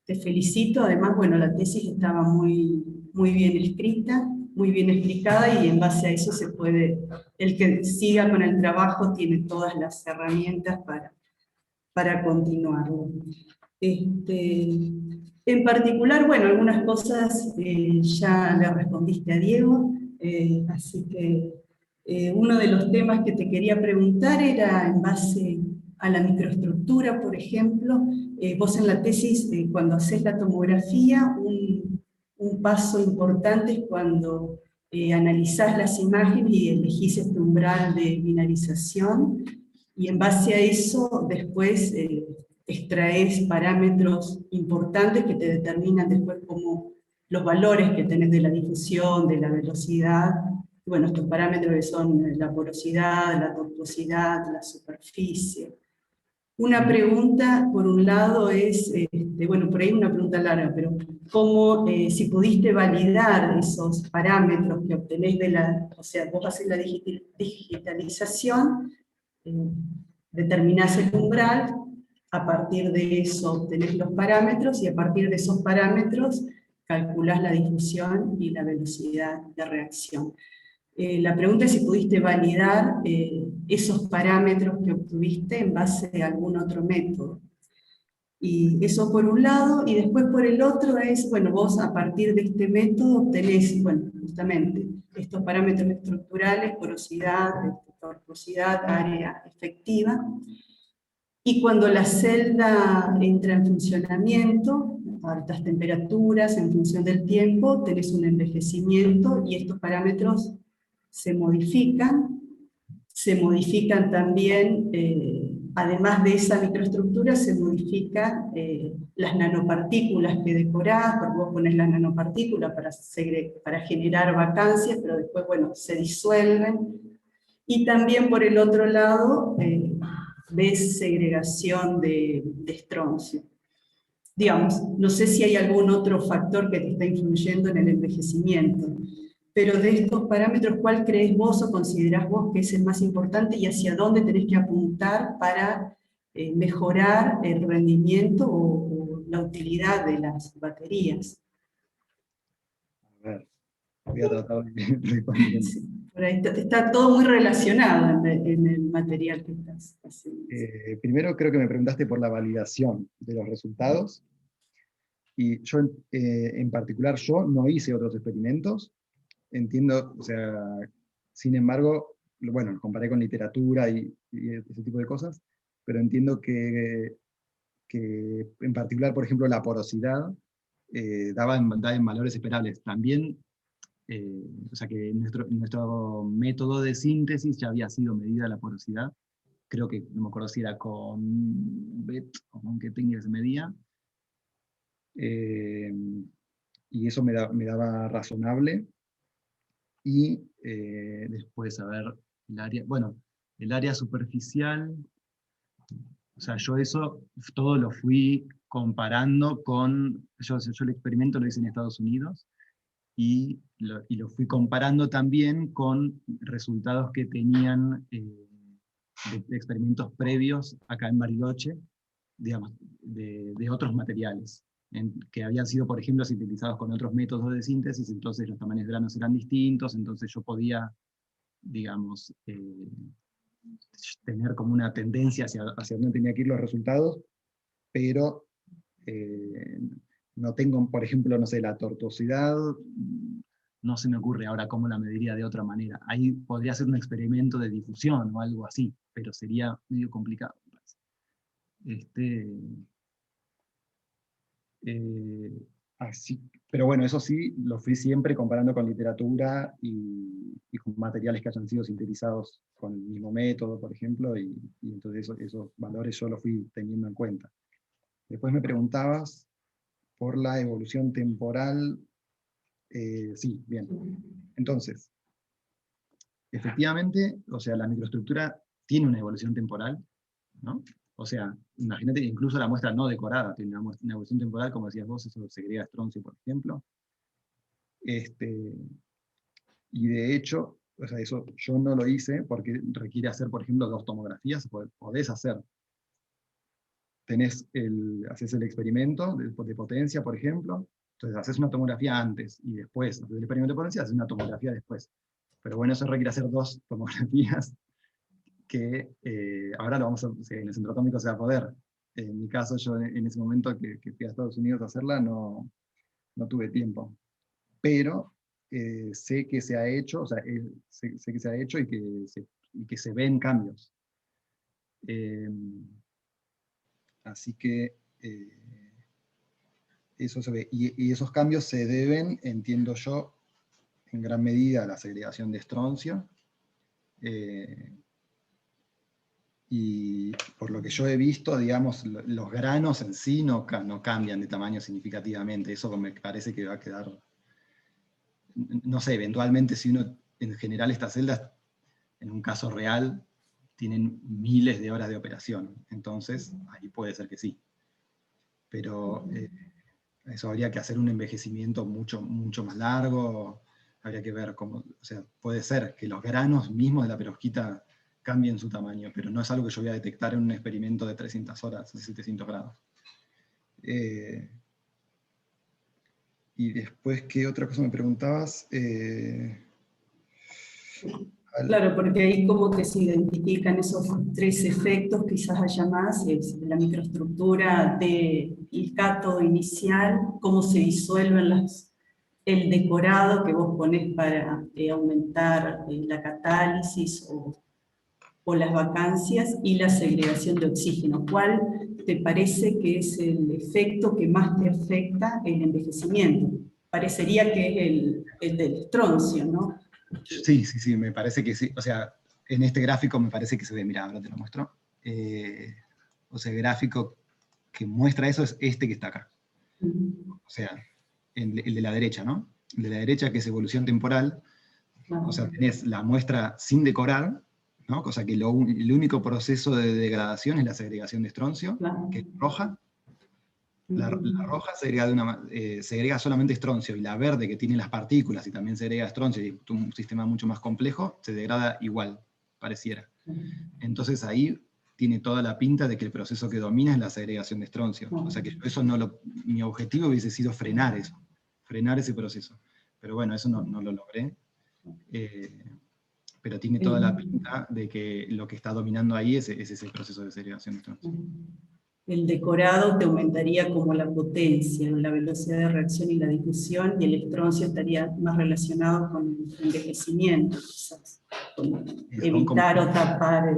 te felicito. Además, bueno, la tesis estaba muy bien escrita, muy bien explicada, y en base a eso se puede, el que siga con el trabajo tiene todas las herramientas para continuarlo. En particular, bueno, algunas cosas ya le respondiste a Diego, así que uno de los temas que te quería preguntar era en base a la microestructura, por ejemplo. Vos en la tesis, cuando haces la tomografía, un paso importante es cuando analizás las imágenes y elegís este umbral de binarización, y en base a eso después extraes parámetros importantes que te determinan después como los valores que tenés de la difusión, de la velocidad. Bueno, estos parámetros que son la porosidad, la tortuosidad, la superficie. Una pregunta, por un lado, es, bueno, por ahí una pregunta larga, pero ¿cómo, si pudiste validar esos parámetros que obtenés de la, o sea, vos haces la digitalización, determinás el umbral, a partir de eso obtenés los parámetros, y a partir de esos parámetros calculás la difusión y la velocidad de reacción? La pregunta es si pudiste validar esos parámetros que obtuviste en base a algún otro método. Y eso por un lado, y después por el otro es, bueno, vos a partir de este método obtenés, bueno, justamente estos parámetros estructurales, porosidad, tortuosidad, área efectiva, y cuando la celda entra en funcionamiento, a altas temperaturas, en función del tiempo, tenés un envejecimiento, y estos parámetros se modifican también, además de esa microestructura, se modifican las nanopartículas que decorás, porque vos ponés las nanopartículas para generar vacancias, pero después, bueno, se disuelven. Y también por el otro lado, ves segregación de estroncio. Digamos, no sé si hay algún otro factor que te está influyendo en el envejecimiento, pero de estos parámetros, ¿cuál crees vos o considerás vos que es el más importante y hacia dónde tenés que apuntar para mejorar el rendimiento o la utilidad de las baterías? A ver, voy a tratar de responder. Sí, por ahí está todo muy relacionado en el material que estás haciendo. Primero creo que me preguntaste por la validación de los resultados, y yo en particular yo no hice otros experimentos, entiendo, o sea, sin embargo, bueno, comparé con literatura y ese tipo de cosas, pero entiendo que en particular, por ejemplo, la porosidad da en valores esperables. También, o sea que en nuestro método de síntesis ya había sido medida la porosidad, creo que, no me acuerdo si era con BET o con qué técnica se medía, y eso me daba razonable. Y después, a ver, el área superficial, o sea, yo eso todo lo fui comparando con, yo el experimento lo hice en Estados Unidos, y lo fui comparando también con resultados que tenían de experimentos previos acá en Bariloche, digamos, de otros materiales, que habían sido, por ejemplo, sintetizados con otros métodos de síntesis, entonces los tamaños de granos eran distintos, entonces yo podía, digamos, tener como una tendencia hacia dónde tenía que ir los resultados, pero no tengo, por ejemplo, no sé, la tortuosidad, no se me ocurre ahora cómo la mediría de otra manera. Ahí podría ser un experimento de difusión o algo así, pero sería medio complicado. Así, pero bueno, eso sí, lo fui siempre comparando con literatura y con materiales que hayan sido sintetizados con el mismo método, por ejemplo, y entonces esos valores yo los fui teniendo en cuenta. Después me preguntabas por la evolución temporal. Sí, bien. Entonces, efectivamente, o sea, la microestructura tiene una evolución temporal, ¿no? O sea, imagínate que incluso la muestra no decorada tiene una evolución temporal, como decías vos, eso segrega estroncio, por ejemplo. Y de hecho, o sea, eso yo no lo hice porque requiere hacer, por ejemplo, 2 tomografías, podés hacer. Haces el experimento de potencia, por ejemplo, entonces haces una tomografía antes y después, haces el experimento de potencia, haces una tomografía después. Pero bueno, eso requiere hacer 2 tomografías que ahora lo vamos a, en el centro atómico se va a poder. En mi caso, yo en ese momento que fui a Estados Unidos a hacerla, no tuve tiempo. Pero sé que se ha hecho, o sea, sé que se ha hecho y que se ven cambios. Así que eso se ve. Y esos cambios se deben, entiendo yo, en gran medida a la segregación de estroncio. Y por lo que yo he visto, digamos, los granos en sí no cambian de tamaño significativamente. Eso me parece que va a quedar... No sé, eventualmente si uno, en general estas celdas, en un caso real, tienen miles de horas de operación. Entonces, ahí puede ser que sí. Pero eso habría que hacer un envejecimiento mucho, mucho más largo. Habría que ver cómo... O sea, puede ser que los granos mismos de la perovskita cambien su tamaño, pero no es algo que yo voy a detectar en un experimento de 300 horas, de 700 grados. Y después, ¿qué otra cosa me preguntabas? Claro, porque ahí como que se identifican esos tres efectos, quizás haya más, es la microestructura del cátodo inicial, cómo se disuelven el decorado que vos ponés para aumentar la catálisis o las vacancias, y la segregación de oxígeno. ¿Cuál te parece que es el efecto que más te afecta el envejecimiento? Parecería que es el del estroncio, ¿no? Sí, me parece que sí. O sea, en este gráfico me parece que se ve, mira, ahora te lo muestro. O sea, el gráfico que muestra eso es este que está acá. O sea, el de la derecha, ¿no? El de la derecha, que es evolución temporal. O sea, tenés la muestra sin decorar, ¿no? O sea, que el único proceso de degradación es la segregación de estroncio, que es roja. La roja segrega solamente estroncio, y la verde, que tiene las partículas y también segrega estroncio, y un sistema mucho más complejo, se degrada igual, pareciera. Entonces ahí tiene toda la pinta de que el proceso que domina es la segregación de estroncio. O sea que eso mi objetivo hubiese sido frenar ese proceso. Pero bueno, eso no lo logré. Pero tiene toda la pinta de que lo que está dominando ahí es ese proceso de segregación de estroncio. El decorado te aumentaría como la potencia, la velocidad de reacción y la difusión, y el estroncio estaría más relacionado con el envejecimiento, quizás, con evitar o tapar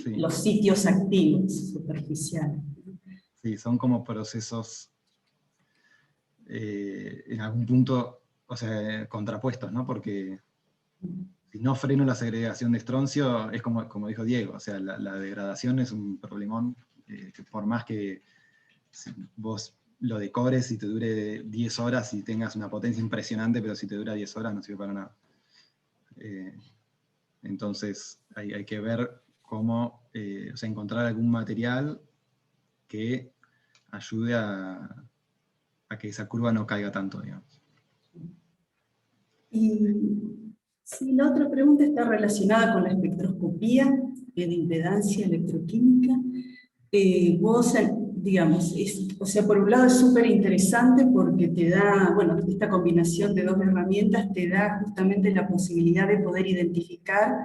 los sitios activos superficiales. Sí, son como procesos en algún punto, o sea, contrapuestos, ¿no? Porque si no freno la segregación de estroncio, es como dijo Diego, o sea, la degradación es un problemón, que por más que vos lo decores y te dure 10 horas y tengas una potencia impresionante, pero si te dura 10 horas no sirve para nada. Entonces hay que ver cómo, o sea, encontrar algún material que ayude a que esa curva no caiga tanto, digamos. Y sí, la otra pregunta está relacionada con la espectroscopía de impedancia electroquímica. Vos, digamos, o sea, por un lado es súper interesante porque te da, bueno, esta combinación de dos herramientas te da justamente la posibilidad de poder identificar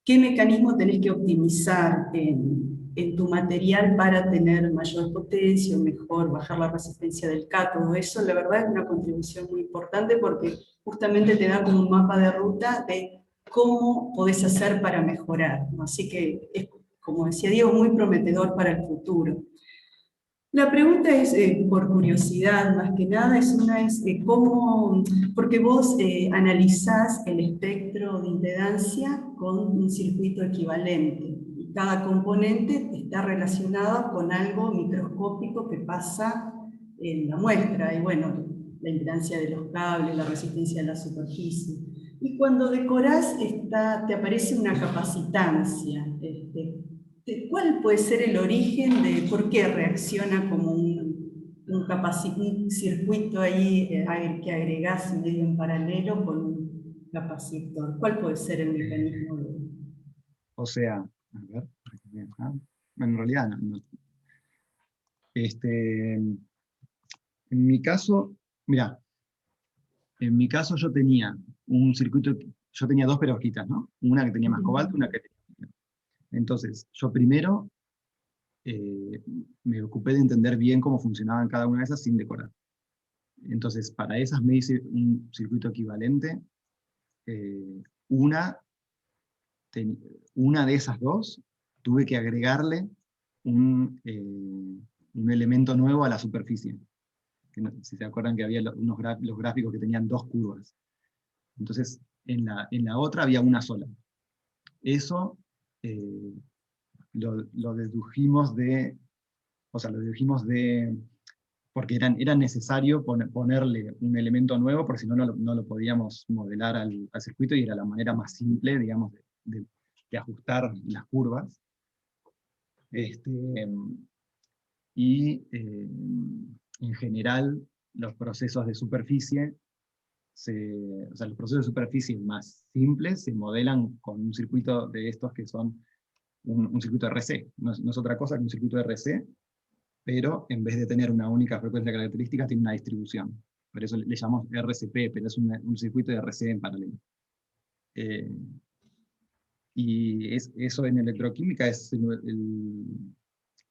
qué mecanismo tenés que optimizar en tu material para tener mayor potencia, o mejor, bajar la resistencia del cátodo. Eso, la verdad, es una contribución muy importante porque justamente te da como un mapa de ruta de cómo podés hacer para mejorar, ¿no? Así que es, como decía Diego, muy prometedor para el futuro. La pregunta es, por curiosidad más que nada, es cómo, porque vos analizás el espectro de impedancia con un circuito equivalente. Y cada componente está relacionado con algo microscópico que pasa en la muestra. Y bueno, la impedancia de los cables, la resistencia de la superficie. Y cuando decorás, te aparece una capacitancia. ¿Cuál puede ser el origen de por qué reacciona como un circuito ahí que agregás medio en paralelo con un capacitor? ¿Cuál puede ser el mecanismo? O sea, a ver, en realidad no. En mi caso, mira, en mi caso yo tenía un circuito, yo tenía dos perovskitas, ¿no? Una que tenía más cobalto, una que tenía. Entonces, yo primero me ocupé de entender bien cómo funcionaban cada una de esas sin decorar. Entonces, para esas me hice un circuito equivalente. Una de esas dos tuve que agregarle un elemento nuevo a la superficie. Que no, si se acuerdan que había los gráficos que tenían dos curvas. Entonces, en la otra había una sola. Eso lo dedujimos porque era necesario ponerle un elemento nuevo, porque si no, no lo podíamos modelar al circuito, y era la manera más simple, digamos, de ajustar las curvas. En general, los procesos de superficie, los procesos de superficie más simples se modelan con un circuito de estos que son un circuito RC. No es otra cosa que un circuito RC, pero en vez de tener una única frecuencia característica, tiene una distribución. Por eso le llamamos RCP, pero es un circuito de RC en paralelo. Y eso en electroquímica es el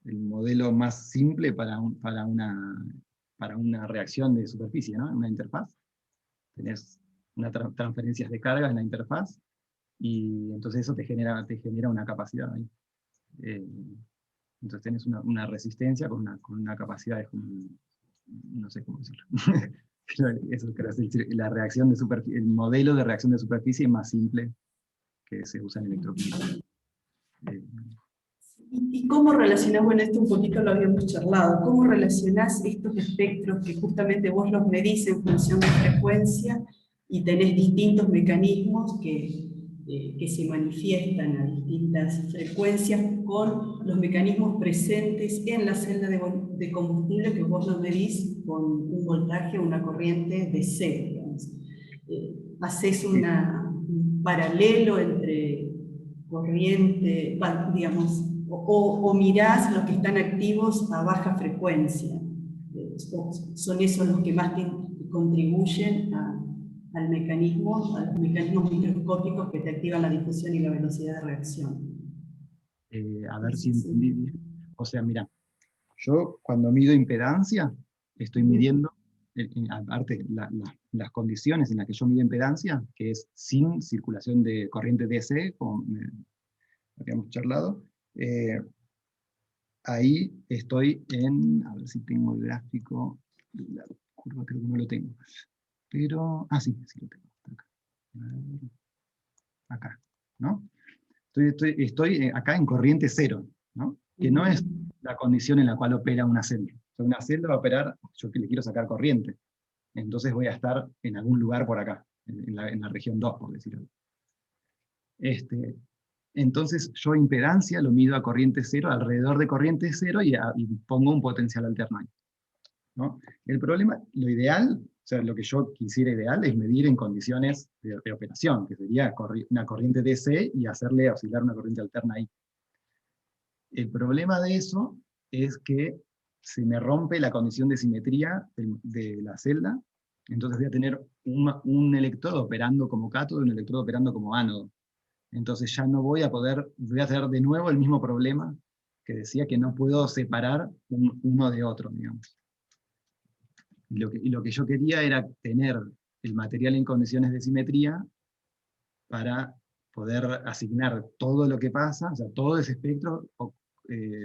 modelo más simple para una reacción de superficie, ¿no? Una interfaz. Tenés transferencias de carga en la interfaz, y entonces eso te genera una capacidad ahí. Entonces tenés una resistencia con una capacidad de, no sé cómo decirlo. Eso creo es la reacción de superficie, el modelo de reacción de superficie más simple que se usa en electroquímica. ¿Y cómo relacionás, bueno, esto un poquito lo habíamos charlado, cómo relacionás estos espectros que justamente vos los medís en función de frecuencia y tenés distintos mecanismos que se manifiestan a distintas frecuencias con los mecanismos presentes en la celda de combustible que vos los medís con un voltaje o una corriente de C, digamos? ¿Hacés un paralelo entre corriente, digamos, o mirás los que están activos a baja frecuencia? ¿Son esos los que más contribuyen a los mecanismos microscópicos que te activan la difusión y la velocidad de reacción? A ver si entendí bien. O sea, mira, yo cuando mido impedancia, estoy midiendo, aparte, las condiciones en las que yo mido impedancia, que es sin circulación de corriente DC, como habíamos charlado. Ahí estoy a ver si tengo el gráfico, la curva creo que no lo tengo, pero, sí lo tengo, acá, ¿no? Estoy acá en corriente cero, ¿no? Que no es la condición en la cual opera una celda. O sea, una celda va a operar, yo que le quiero sacar corriente, entonces voy a estar en algún lugar por acá, en la región 2, por decirlo. Entonces yo impedancia lo mido a corriente cero, alrededor de corriente cero, y pongo un potencial alterno ahí, ¿no? El problema, lo ideal, o sea, lo que yo quisiera ideal, es medir en condiciones de operación, que sería una corriente DC y hacerle oscilar una corriente alterna ahí. El problema de eso es que se me rompe la condición de simetría de la celda, entonces voy a tener un electrodo operando como cátodo y un electrodo operando como ánodo. Entonces ya no voy a tener de nuevo el mismo problema que decía, que no puedo separar uno de otro, digamos. Y lo que yo quería era tener el material en condiciones de simetría para poder asignar todo lo que pasa, o sea, todo ese espectro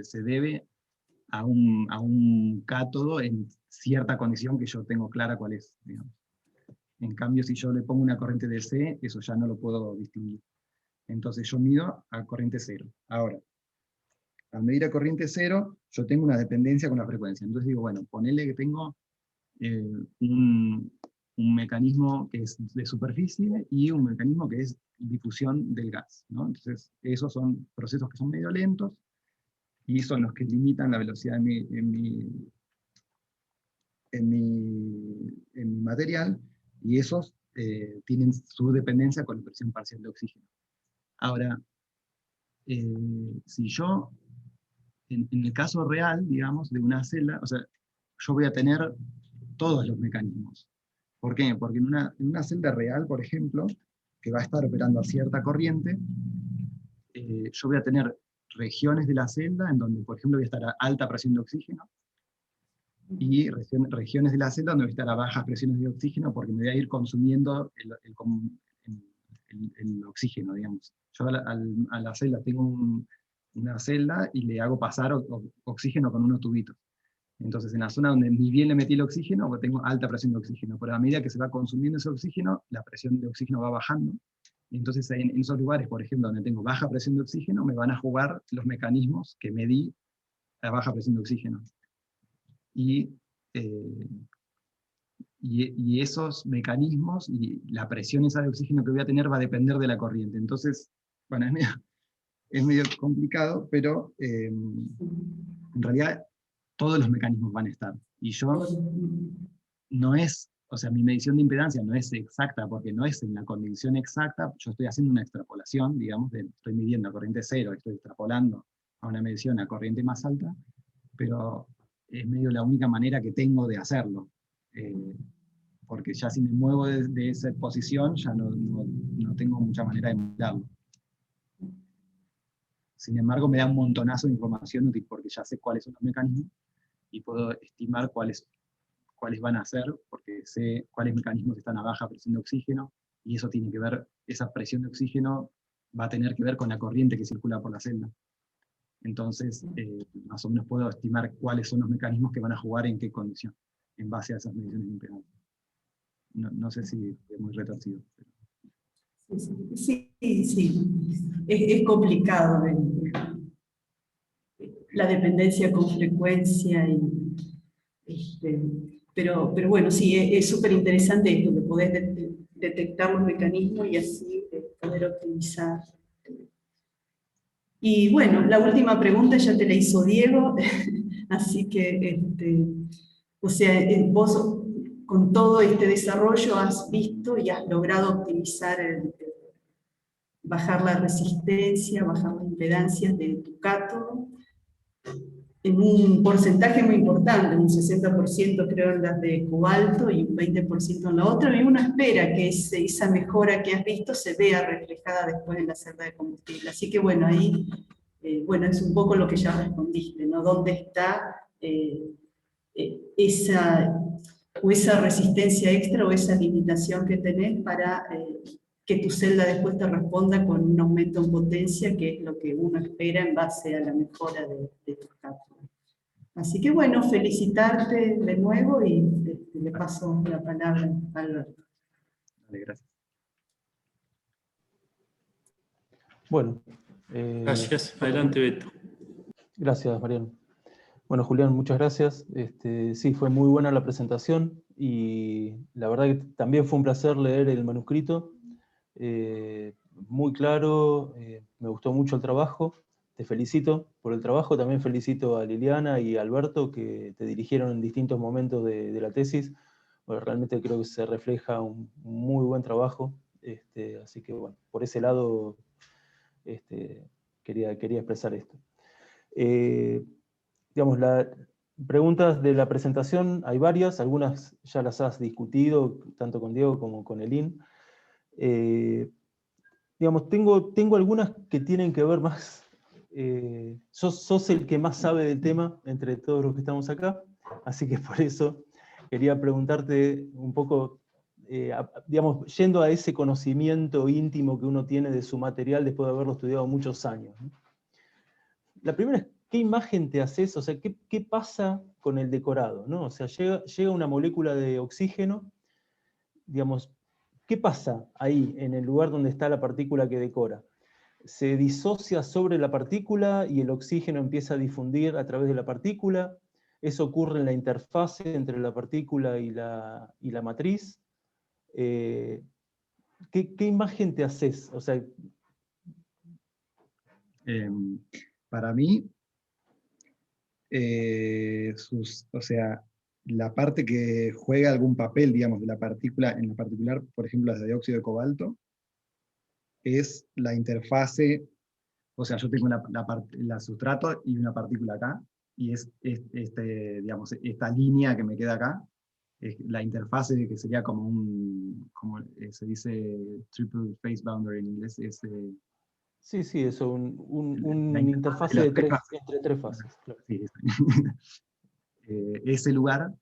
se debe a un cátodo en cierta condición que yo tengo clara cuál es, digamos. En cambio, si yo le pongo una corriente DC, eso ya no lo puedo distinguir. Entonces yo mido a corriente cero. Ahora, al medir a corriente cero, yo tengo una dependencia con la frecuencia. Entonces digo, bueno, ponele que tengo un mecanismo que es de superficie y un mecanismo que es difusión del gas, ¿no? Entonces, esos son procesos que son medio lentos, y son los que limitan la velocidad en mi material, y esos tienen su dependencia con la presión parcial de oxígeno. Ahora, si yo, en el caso real, digamos, de una celda, o sea, yo voy a tener todos los mecanismos. ¿Por qué? Porque en una celda real, por ejemplo, que va a estar operando a cierta corriente, yo voy a tener regiones de la celda en donde, por ejemplo, voy a estar a alta presión de oxígeno, y regiones de la celda donde voy a estar a bajas presiones de oxígeno, porque me voy a ir consumiendo el oxígeno, digamos. Yo a la celda tengo una celda y le hago pasar oxígeno con unos tubitos. Entonces, en la zona donde ni bien le metí el oxígeno, pues tengo alta presión de oxígeno, pero a medida que se va consumiendo ese oxígeno, la presión de oxígeno va bajando. Y entonces, en esos lugares, por ejemplo, donde tengo baja presión de oxígeno, me van a jugar los mecanismos que medí a baja presión de oxígeno. Y esos mecanismos y la presión esa de oxígeno que voy a tener va a depender de la corriente. Entonces, bueno, es medio complicado, pero en realidad todos los mecanismos van a estar. Y yo no es, o sea, mi medición de impedancia no es exacta, porque no es en la condición exacta, yo estoy haciendo una extrapolación, digamos, estoy midiendo a corriente cero, estoy extrapolando a una medición a corriente más alta, pero es medio la única manera que tengo de hacerlo. Porque ya si me muevo de esa posición, ya no tengo mucha manera de modelarlo. Sin embargo, me da un montonazo de información útil, porque ya sé cuáles son los mecanismos, y puedo estimar cuáles van a ser, porque sé cuáles mecanismos están a baja presión de oxígeno, y eso tiene que ver, esa presión de oxígeno va a tener que ver con la corriente que circula por la celda. Entonces, más o menos puedo estimar cuáles son los mecanismos que van a jugar en qué condición, en base a esas mediciones de impedancia. No sé si es muy retorcido. Sí. Es complicado la dependencia con frecuencia, pero bueno, sí, es súper interesante esto, que podés detectar los mecanismos y así poder optimizar. Y bueno, la última pregunta ya te la hizo Diego, así que, o sea, vos con todo este desarrollo has visto y has logrado optimizar, bajar la resistencia, bajar las impedancias de tu cátodo, en un porcentaje muy importante, un 60% creo en las de cobalto y un 20% en la otra, y uno espera que esa mejora que has visto se vea reflejada después en la celda de combustible. Así que bueno, ahí bueno, es un poco lo que ya respondiste, ¿no? ¿Dónde está esa resistencia extra o esa limitación que tenés para que tu celda después te responda con un aumento en potencia, que es lo que uno espera en base a la mejora de tus cátodos? Así que bueno, felicitarte de nuevo y le paso la palabra a Alberto. Vale, gracias. Bueno. Gracias. Adelante, Beto. Gracias, Mariano. Bueno, Julián, muchas gracias. Sí, fue muy buena la presentación y la verdad que también fue un placer leer el manuscrito. Muy claro, me gustó mucho el trabajo. Te felicito por el trabajo. También felicito a Liliana y a Alberto, que te dirigieron en distintos momentos de la tesis. Bueno, realmente creo que se refleja un muy buen trabajo. Así que bueno, por ese lado quería expresar esto. Digamos, las preguntas de la presentación hay varias, algunas ya las has discutido tanto con Diego como con Elín. Digamos, tengo algunas que tienen que ver más, sos el que más sabe del tema entre todos los que estamos acá, así que por eso quería preguntarte un poco, digamos, yendo a ese conocimiento íntimo que uno tiene de su material después de haberlo estudiado muchos años, ¿no? La primera es, ¿qué imagen te haces? O sea, ¿qué pasa con el decorado, ¿no? O sea, llega una molécula de oxígeno, digamos, ¿qué pasa ahí, en el lugar donde está la partícula que decora? ¿Se disocia sobre la partícula y el oxígeno empieza a difundir a través de la partícula? ¿Eso ocurre en la interfase entre la partícula y la matriz? ¿Qué imagen te haces? O sea, para mí, o sea, la parte que juega algún papel, digamos, de la partícula, en particular, por ejemplo, las de dióxido de cobalto, es la interfase, o sea, yo tengo la sustrato y una partícula acá, y digamos, esta línea que me queda acá, es la interfase que sería como se dice triple phase boundary en inglés, Sí, sí, eso, una La interfase las de tres entre tres fases. Claro. Sí, ese lugar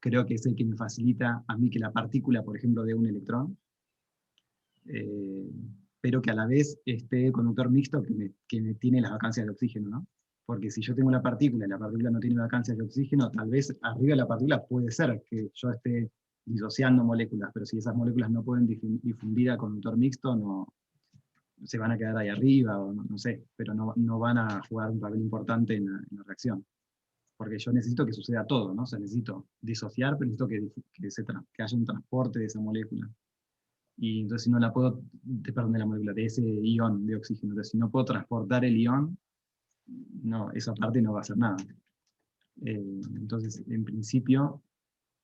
creo que es el que me facilita a mí que la partícula, por ejemplo, de un electrón, eh, pero que a la vez esté conductor mixto que me tiene las vacancias de oxígeno, ¿no? Porque si yo tengo la partícula y la partícula no tiene vacancias de oxígeno, tal vez arriba de la partícula puede ser que yo esté disociando moléculas, pero si esas moléculas no pueden difundir a conductor mixto, no, se van a quedar ahí arriba, o no sé, pero no van a jugar un papel importante en la reacción. Porque yo necesito que suceda todo, ¿no? O sea, necesito disociar, pero necesito que haya un transporte de esa molécula. Y entonces si no la puedo, perdón, de la molécula, de ese ion de oxígeno, entonces si no puedo transportar el ion, no, esa parte no va a hacer nada. Entonces, en principio,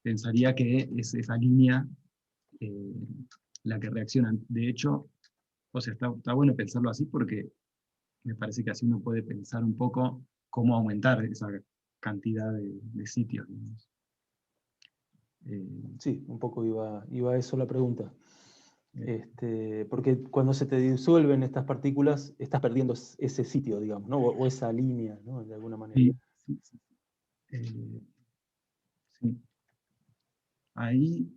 pensaría que es esa línea eh, la que reacciona. De hecho, o sea, está bueno pensarlo así porque me parece que así uno puede pensar un poco cómo aumentar esa cantidad de sitios, digamos. Sí, un poco iba a eso la pregunta. Porque cuando se te disuelven estas partículas, estás perdiendo ese sitio, digamos, ¿no? O esa línea, ¿no? De alguna manera. Sí, sí, sí. Sí. Ahí,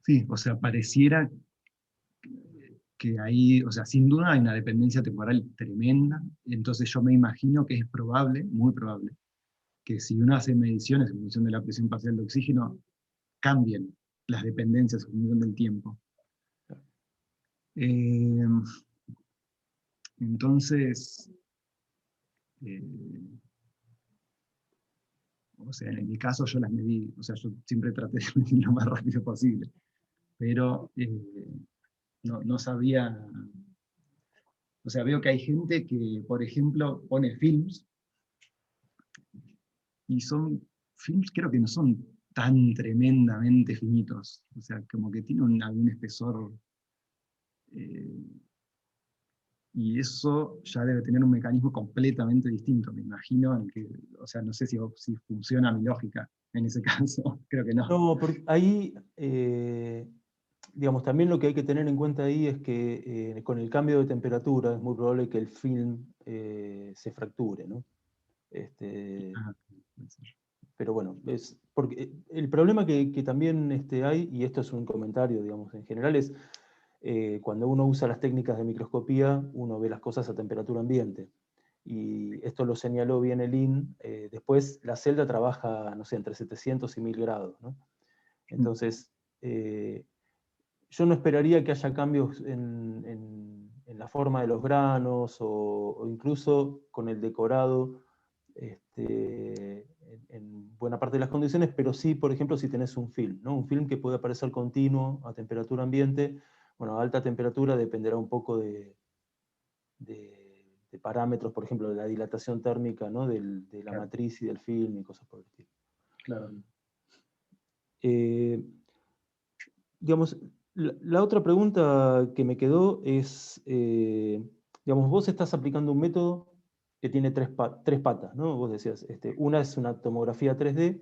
sí, o sea, pareciera que ahí, o sea, sin duda hay una dependencia temporal tremenda, entonces yo me imagino que es probable, muy probable, que si uno hace mediciones en función de la presión parcial de oxígeno, cambien las dependencias en función del tiempo. Eh, entonces, eh, o sea, en mi caso yo las medí, o sea, yo siempre traté de medir lo más rápido posible, pero no sabía, o sea, veo que hay gente que, por ejemplo, pone films, y son films creo que no son tan tremendamente finitos, o sea, como que tienen algún espesor, eh, y eso ya debe tener un mecanismo completamente distinto, me imagino, en el que, o sea, no sé si funciona mi lógica en ese caso, creo que no. No, porque ahí, digamos, también lo que hay que tener en cuenta ahí es que con el cambio de temperatura es muy probable que el film se fracture, ¿no? Ah, puede ser. Pero bueno, es porque el problema que también hay, y esto es un comentario, digamos, en general, es cuando uno usa las técnicas de microscopía, uno ve las cosas a temperatura ambiente. Y esto lo señaló bien el IN. Después la celda trabaja, no sé, entre 700 y 1000 grados, ¿no? Entonces, yo no esperaría que haya cambios en la forma de los granos o incluso con el decorado en buena parte de las condiciones, pero sí, por ejemplo, si tenés un film, ¿no? Un film que puede aparecer continuo a temperatura ambiente. Bueno, a alta temperatura dependerá un poco de parámetros, por ejemplo, de la dilatación térmica, ¿no? De la Claro. matriz y del film y cosas por el estilo. Claro. Digamos, la otra pregunta que me quedó es, digamos, vos estás aplicando un método que tiene tres patas, ¿no? Vos decías, una es una tomografía 3D,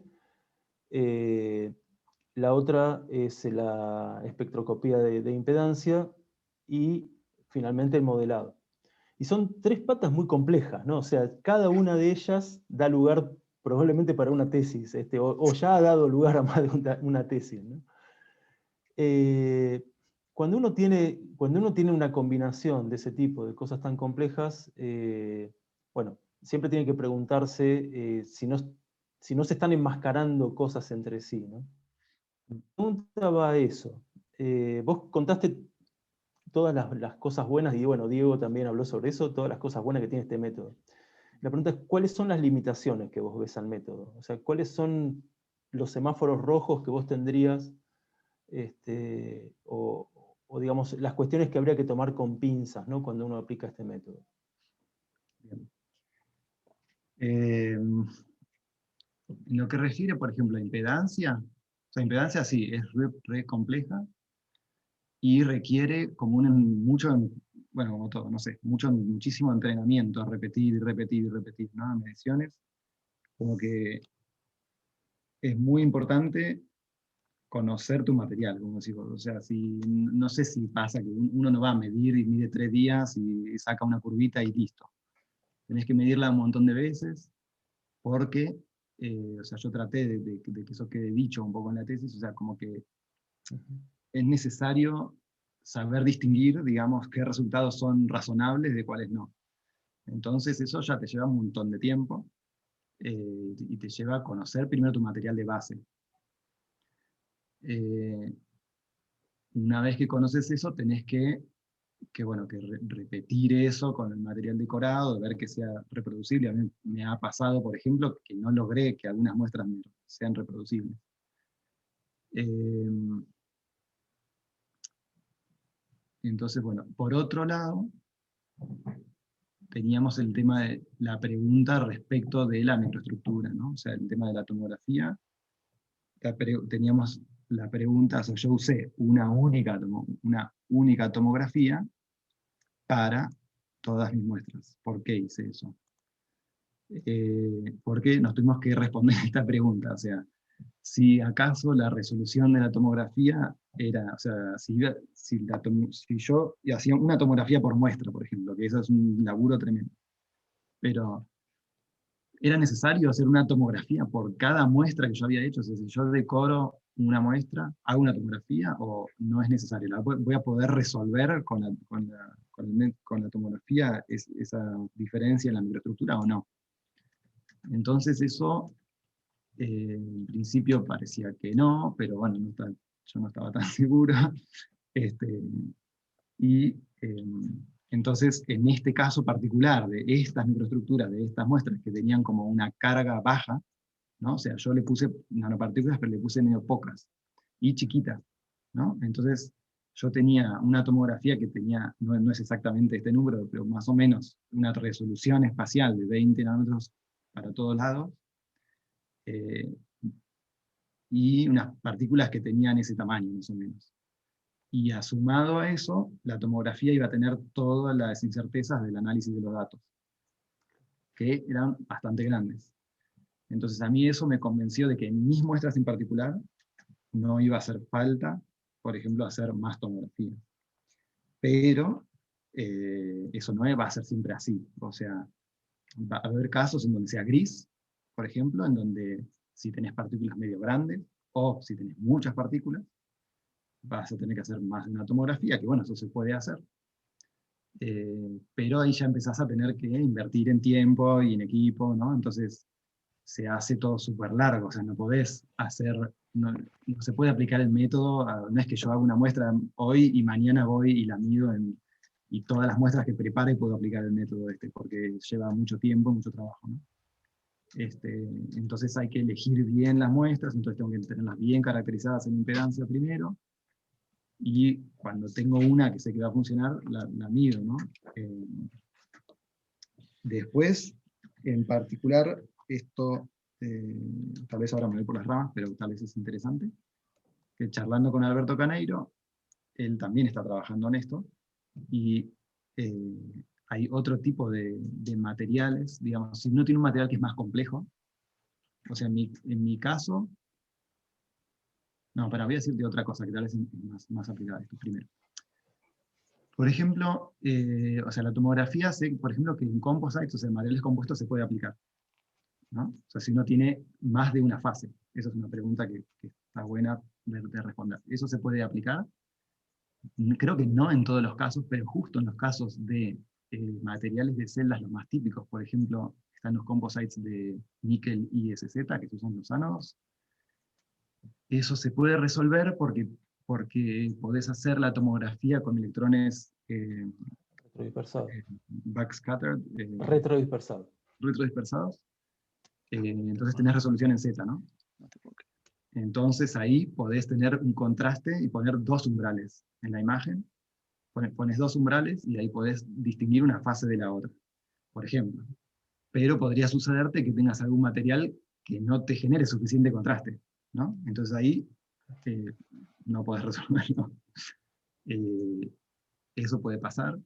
la otra es la espectroscopía de impedancia y finalmente el modelado. Y son tres patas muy complejas, ¿no? O sea, cada una de ellas da lugar probablemente para una tesis, o ya ha dado lugar a más de una tesis, ¿no? Cuando uno tiene una combinación de ese tipo de cosas tan complejas, bueno, siempre tiene que preguntarse si no se están enmascarando cosas entre sí, ¿no? La pregunta va a eso. Vos contaste todas las cosas buenas, y bueno, Diego también habló sobre eso, todas las cosas buenas que tiene este método. La pregunta es, ¿cuáles son las limitaciones que vos ves al método? O sea, ¿cuáles son los semáforos rojos que vos tendrías, o digamos, las cuestiones que habría que tomar con pinzas, ¿no? Cuando uno aplica este método? Bien. En lo que refiere, por ejemplo, a impedancia, o sea, impedancia sí, es re compleja y requiere como bueno, como todo, no sé, muchísimo entrenamiento, repetir y repetir y repetir, ¿no? Mediciones, como que es muy importante conocer tu material, como decís vos. O sea, no sé si pasa que uno no va a medir y mide 3 días y saca una curvita y listo. Tenés que medirla un montón de veces, porque, o sea, yo traté de que eso quede dicho un poco en la tesis, o sea, como que es necesario saber distinguir, digamos, qué resultados son razonables de cuáles no. Entonces eso ya te lleva un montón de tiempo, y te lleva a conocer primero tu material de base. Una vez que conoces eso, tenés que repetir eso con el material decorado, de ver que sea reproducible. A mí me ha pasado, por ejemplo, que no logré que algunas muestras sean reproducibles. Entonces, bueno, por otro lado, teníamos el tema de la pregunta respecto de la microestructura, ¿no? O sea, el tema de la tomografía. Teníamos la pregunta, o sea, yo usé una única tomografía para todas mis muestras. ¿Por qué hice eso? Porque nos tuvimos que responder esta pregunta, o sea, si acaso la resolución de la tomografía era, o sea, si yo hacía una tomografía por muestra, por ejemplo, que eso es un laburo tremendo, pero ¿era necesario hacer una tomografía por cada muestra que yo había hecho? O sea, si yo decoro una muestra, ¿hago una tomografía o no es necesario? ¿Voy a poder resolver con la tomografía esa diferencia en la microestructura o no? Entonces eso, en principio parecía que no, pero bueno, yo no estaba tan seguro. Y entonces, en este caso particular de estas microestructuras, de estas muestras que tenían como una carga baja, ¿no? O sea, yo le puse nanopartículas, pero le puse medio pocas y chiquitas, ¿no? Entonces, yo tenía una tomografía que tenía, no es exactamente este número, pero más o menos una resolución espacial de 20 nanómetros para todos lados, y unas partículas que tenían ese tamaño, más o menos. Y sumado a eso, la tomografía iba a tener todas las incertezas del análisis de los datos, que eran bastante grandes. Entonces a mí eso me convenció de que en mis muestras en particular no iba a hacer falta, por ejemplo, hacer más tomografía. Pero eso no va a ser siempre así. O sea, va a haber casos en donde sea gris, por ejemplo, en donde si tenés partículas medio grandes, o si tenés muchas partículas, vas a tener que hacer más de una tomografía, que bueno, eso se puede hacer. Pero ahí ya empezás a tener que invertir en tiempo y en equipo, ¿no? Entonces se hace todo súper largo, o sea, no podés hacer, no se puede aplicar el método, no es que yo hago una muestra hoy y mañana voy y la mido y todas las muestras que prepare puedo aplicar el método porque lleva mucho tiempo, mucho trabajo, ¿no? Entonces hay que elegir bien las muestras, entonces tengo que tenerlas bien caracterizadas en impedancia primero, y cuando tengo una que sé que va a funcionar, la mido, ¿no? Después, en particular, esto, tal vez ahora me voy por las ramas, pero tal vez es interesante, que charlando con Alberto Caneiro, él también está trabajando en esto, y hay otro tipo de materiales, digamos, si uno tiene un material que es más complejo, o sea, en mi caso, no, pero voy a decirte otra cosa que tal vez es más aplicada a esto primero. Por ejemplo, o sea, la tomografía, sé, por ejemplo, que en composites, o sea, en materiales compuestos se puede aplicar, ¿no? O sea, si uno tiene más de una fase. Esa es una pregunta que está buena de responder. ¿Eso se puede aplicar? Creo que no en todos los casos, pero justo en los casos de materiales de celdas, los más típicos, por ejemplo, están los composites de níquel ISZ, que se usan los ánodos. Eso se puede resolver porque podés hacer la tomografía con electrones Retrodispersado. backscattered, Retrodispersado. retrodispersados. Entonces tenés resolución en Z, ¿no? Entonces ahí podés tener un contraste y poner dos umbrales en la imagen. Pones dos umbrales y ahí podés distinguir una fase de la otra, por ejemplo. Pero podría sucederte que tengas algún material que no te genere suficiente contraste, ¿no? Entonces ahí no podés resolverlo. Eso puede pasar.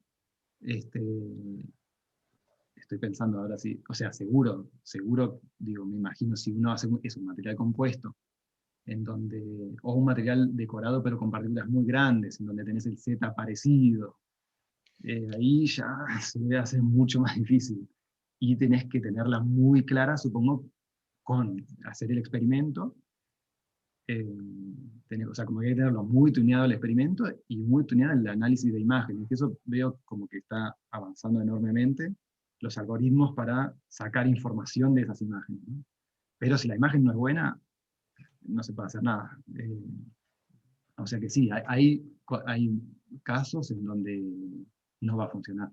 Estoy pensando ahora sí, o sea, seguro, digo, me imagino si uno hace es un material compuesto o un material decorado pero con partículas muy grandes, en donde tenés el Z parecido. Ahí ya se debe hacer mucho más difícil. Y tenés que tenerla muy clara, supongo, con hacer el experimento. O sea, como que hay que tenerlo muy tuneado el experimento y muy tuneado el análisis de imágenes. Eso veo como que está avanzando enormemente los algoritmos para sacar información de esas imágenes, ¿no? Pero si la imagen no es buena, no se puede hacer nada. O sea que sí, hay casos en donde no va a funcionar.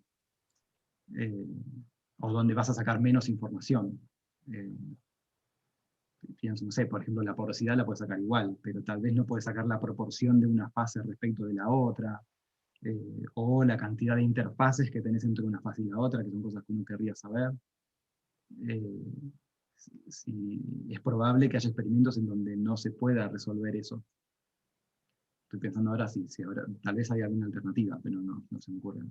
O donde vas a sacar menos información. Pienso, no sé, por ejemplo, la porosidad la puedes sacar igual, pero tal vez no puedes sacar la proporción de una fase respecto de la otra, o la cantidad de interfaces que tenés entre una fase y la otra, que son cosas que uno querría saber. Es probable que haya experimentos en donde no se pueda resolver eso. Estoy pensando ahora si ahora, tal vez hay alguna alternativa, pero no se me ocurre.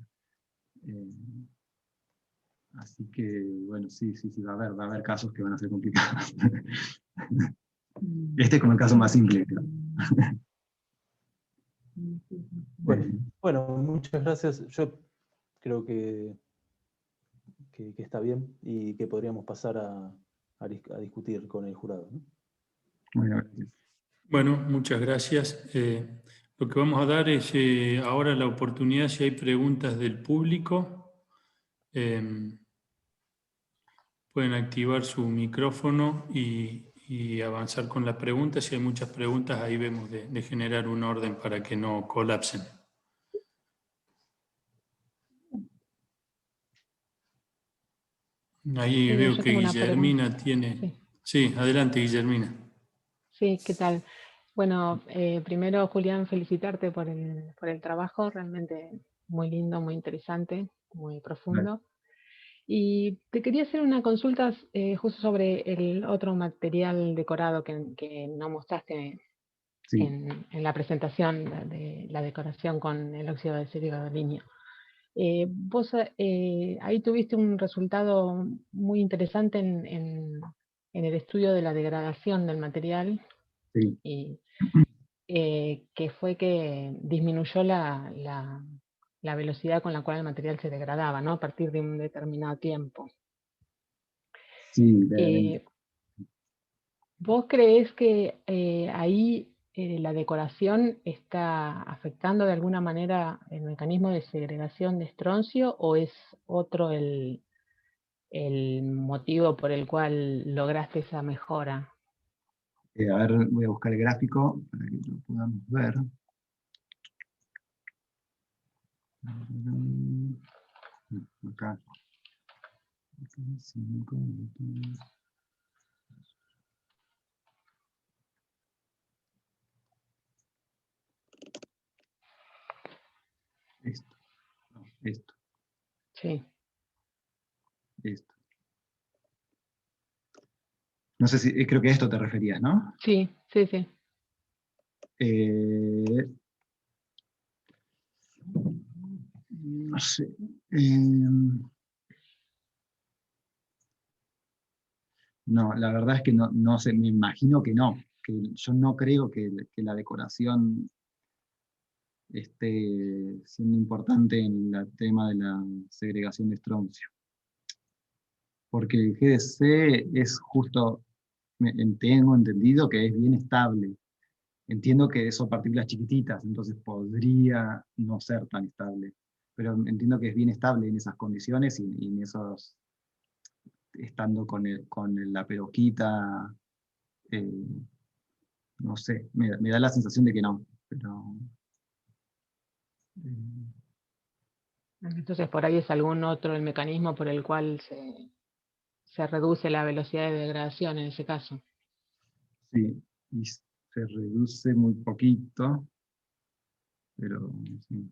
Así que, bueno, sí, va a haber casos que van a ser complicados. Este es como el caso más simple, creo. Bueno, muchas gracias. Yo creo que está bien y que podríamos pasar a discutir con el jurado, ¿no? Bueno, gracias. Bueno, muchas gracias. Lo que vamos a dar es ahora la oportunidad, si hay preguntas del público, pueden activar su micrófono y avanzar con la pregunta. Si hay muchas preguntas, ahí vemos de generar un orden para que no colapsen. Ahí veo Yo que tengo una pregunta. Guillermina tiene... Sí. Sí, adelante, Guillermina. Sí, ¿qué tal? Bueno, primero, Julián, felicitarte por el trabajo, realmente muy lindo, muy interesante, muy profundo. Y te quería hacer una consulta justo sobre el otro material decorado que no mostraste Sí. en la presentación de la decoración con el óxido de acero gadolinio. Vos ahí tuviste un resultado muy interesante en el estudio de la degradación del material, Sí. y que fue que disminuyó la velocidad con la cual el material se degradaba, ¿no? A partir de un determinado tiempo. Sí, ¿Vos creés que ahí la decoración está afectando de alguna manera el mecanismo de segregación de estroncio, o es otro el motivo por el cual lograste esa mejora? a ver, voy a buscar el gráfico para que lo podamos ver. Acá. 5 minutos. Esto. No, esto. Sí. Esto. No sé si, creo que a esto te referías, ¿no? Sí, sí, sí. No sé. No, la verdad es que no sé, me imagino que no. Que yo no creo que la decoración esté siendo importante en el tema de la segregación de estroncio. Porque el GDC es justo, tengo entendido que es bien estable. Entiendo que son partículas chiquititas, entonces podría no ser tan estable. Pero entiendo que es bien estable en esas condiciones y en esos, estando con la peroquita, no sé, me da la sensación de que no. Pero, Entonces por ahí es algún otro el mecanismo por el cual se reduce la velocidad de degradación en ese caso. sí, y se reduce muy poquito, pero sí.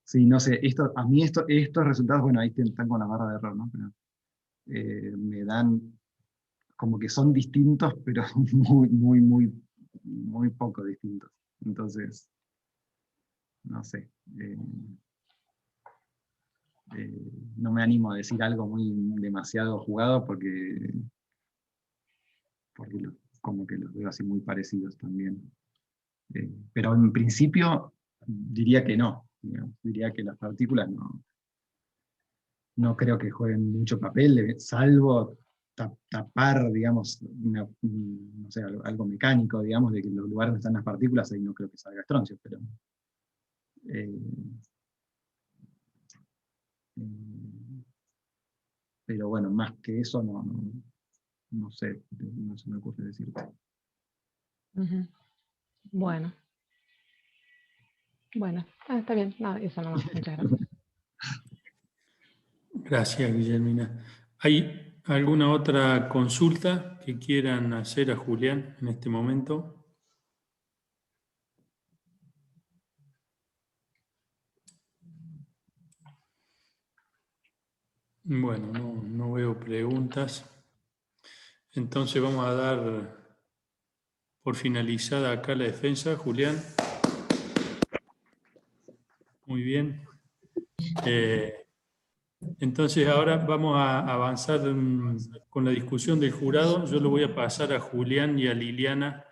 Sí, no sé, a mí estos resultados, bueno, ahí están con la barra de error, ¿no? Pero, me dan como que son distintos, pero muy poco distintos. Entonces, no sé. No me animo a decir algo muy demasiado jugado porque como que los veo así muy parecidos también. Pero en principio diría que no, digamos. Diría que las partículas no creo que jueguen mucho papel, salvo tapar, digamos, no sé, algo mecánico, digamos, de que en los lugares donde están las partículas, ahí no creo que salga estroncio, pero... pero bueno, más que eso no sé, no se me ocurre decirte. Ujú. Bueno, está bien, nada, eso nomás, muchas gracias. Gracias, Guillermina. ¿Hay alguna otra consulta que quieran hacer a Julián en este momento? Bueno, no veo preguntas. Entonces vamos a dar por finalizada acá la defensa, Julián. Muy bien. Entonces ahora vamos a avanzar con la discusión del jurado. Yo lo voy a pasar a Julián y a Liliana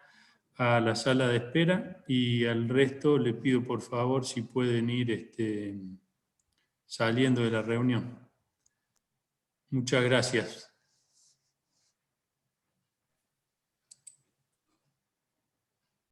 a la sala de espera, y al resto le pido por favor si pueden ir saliendo de la reunión. Muchas gracias.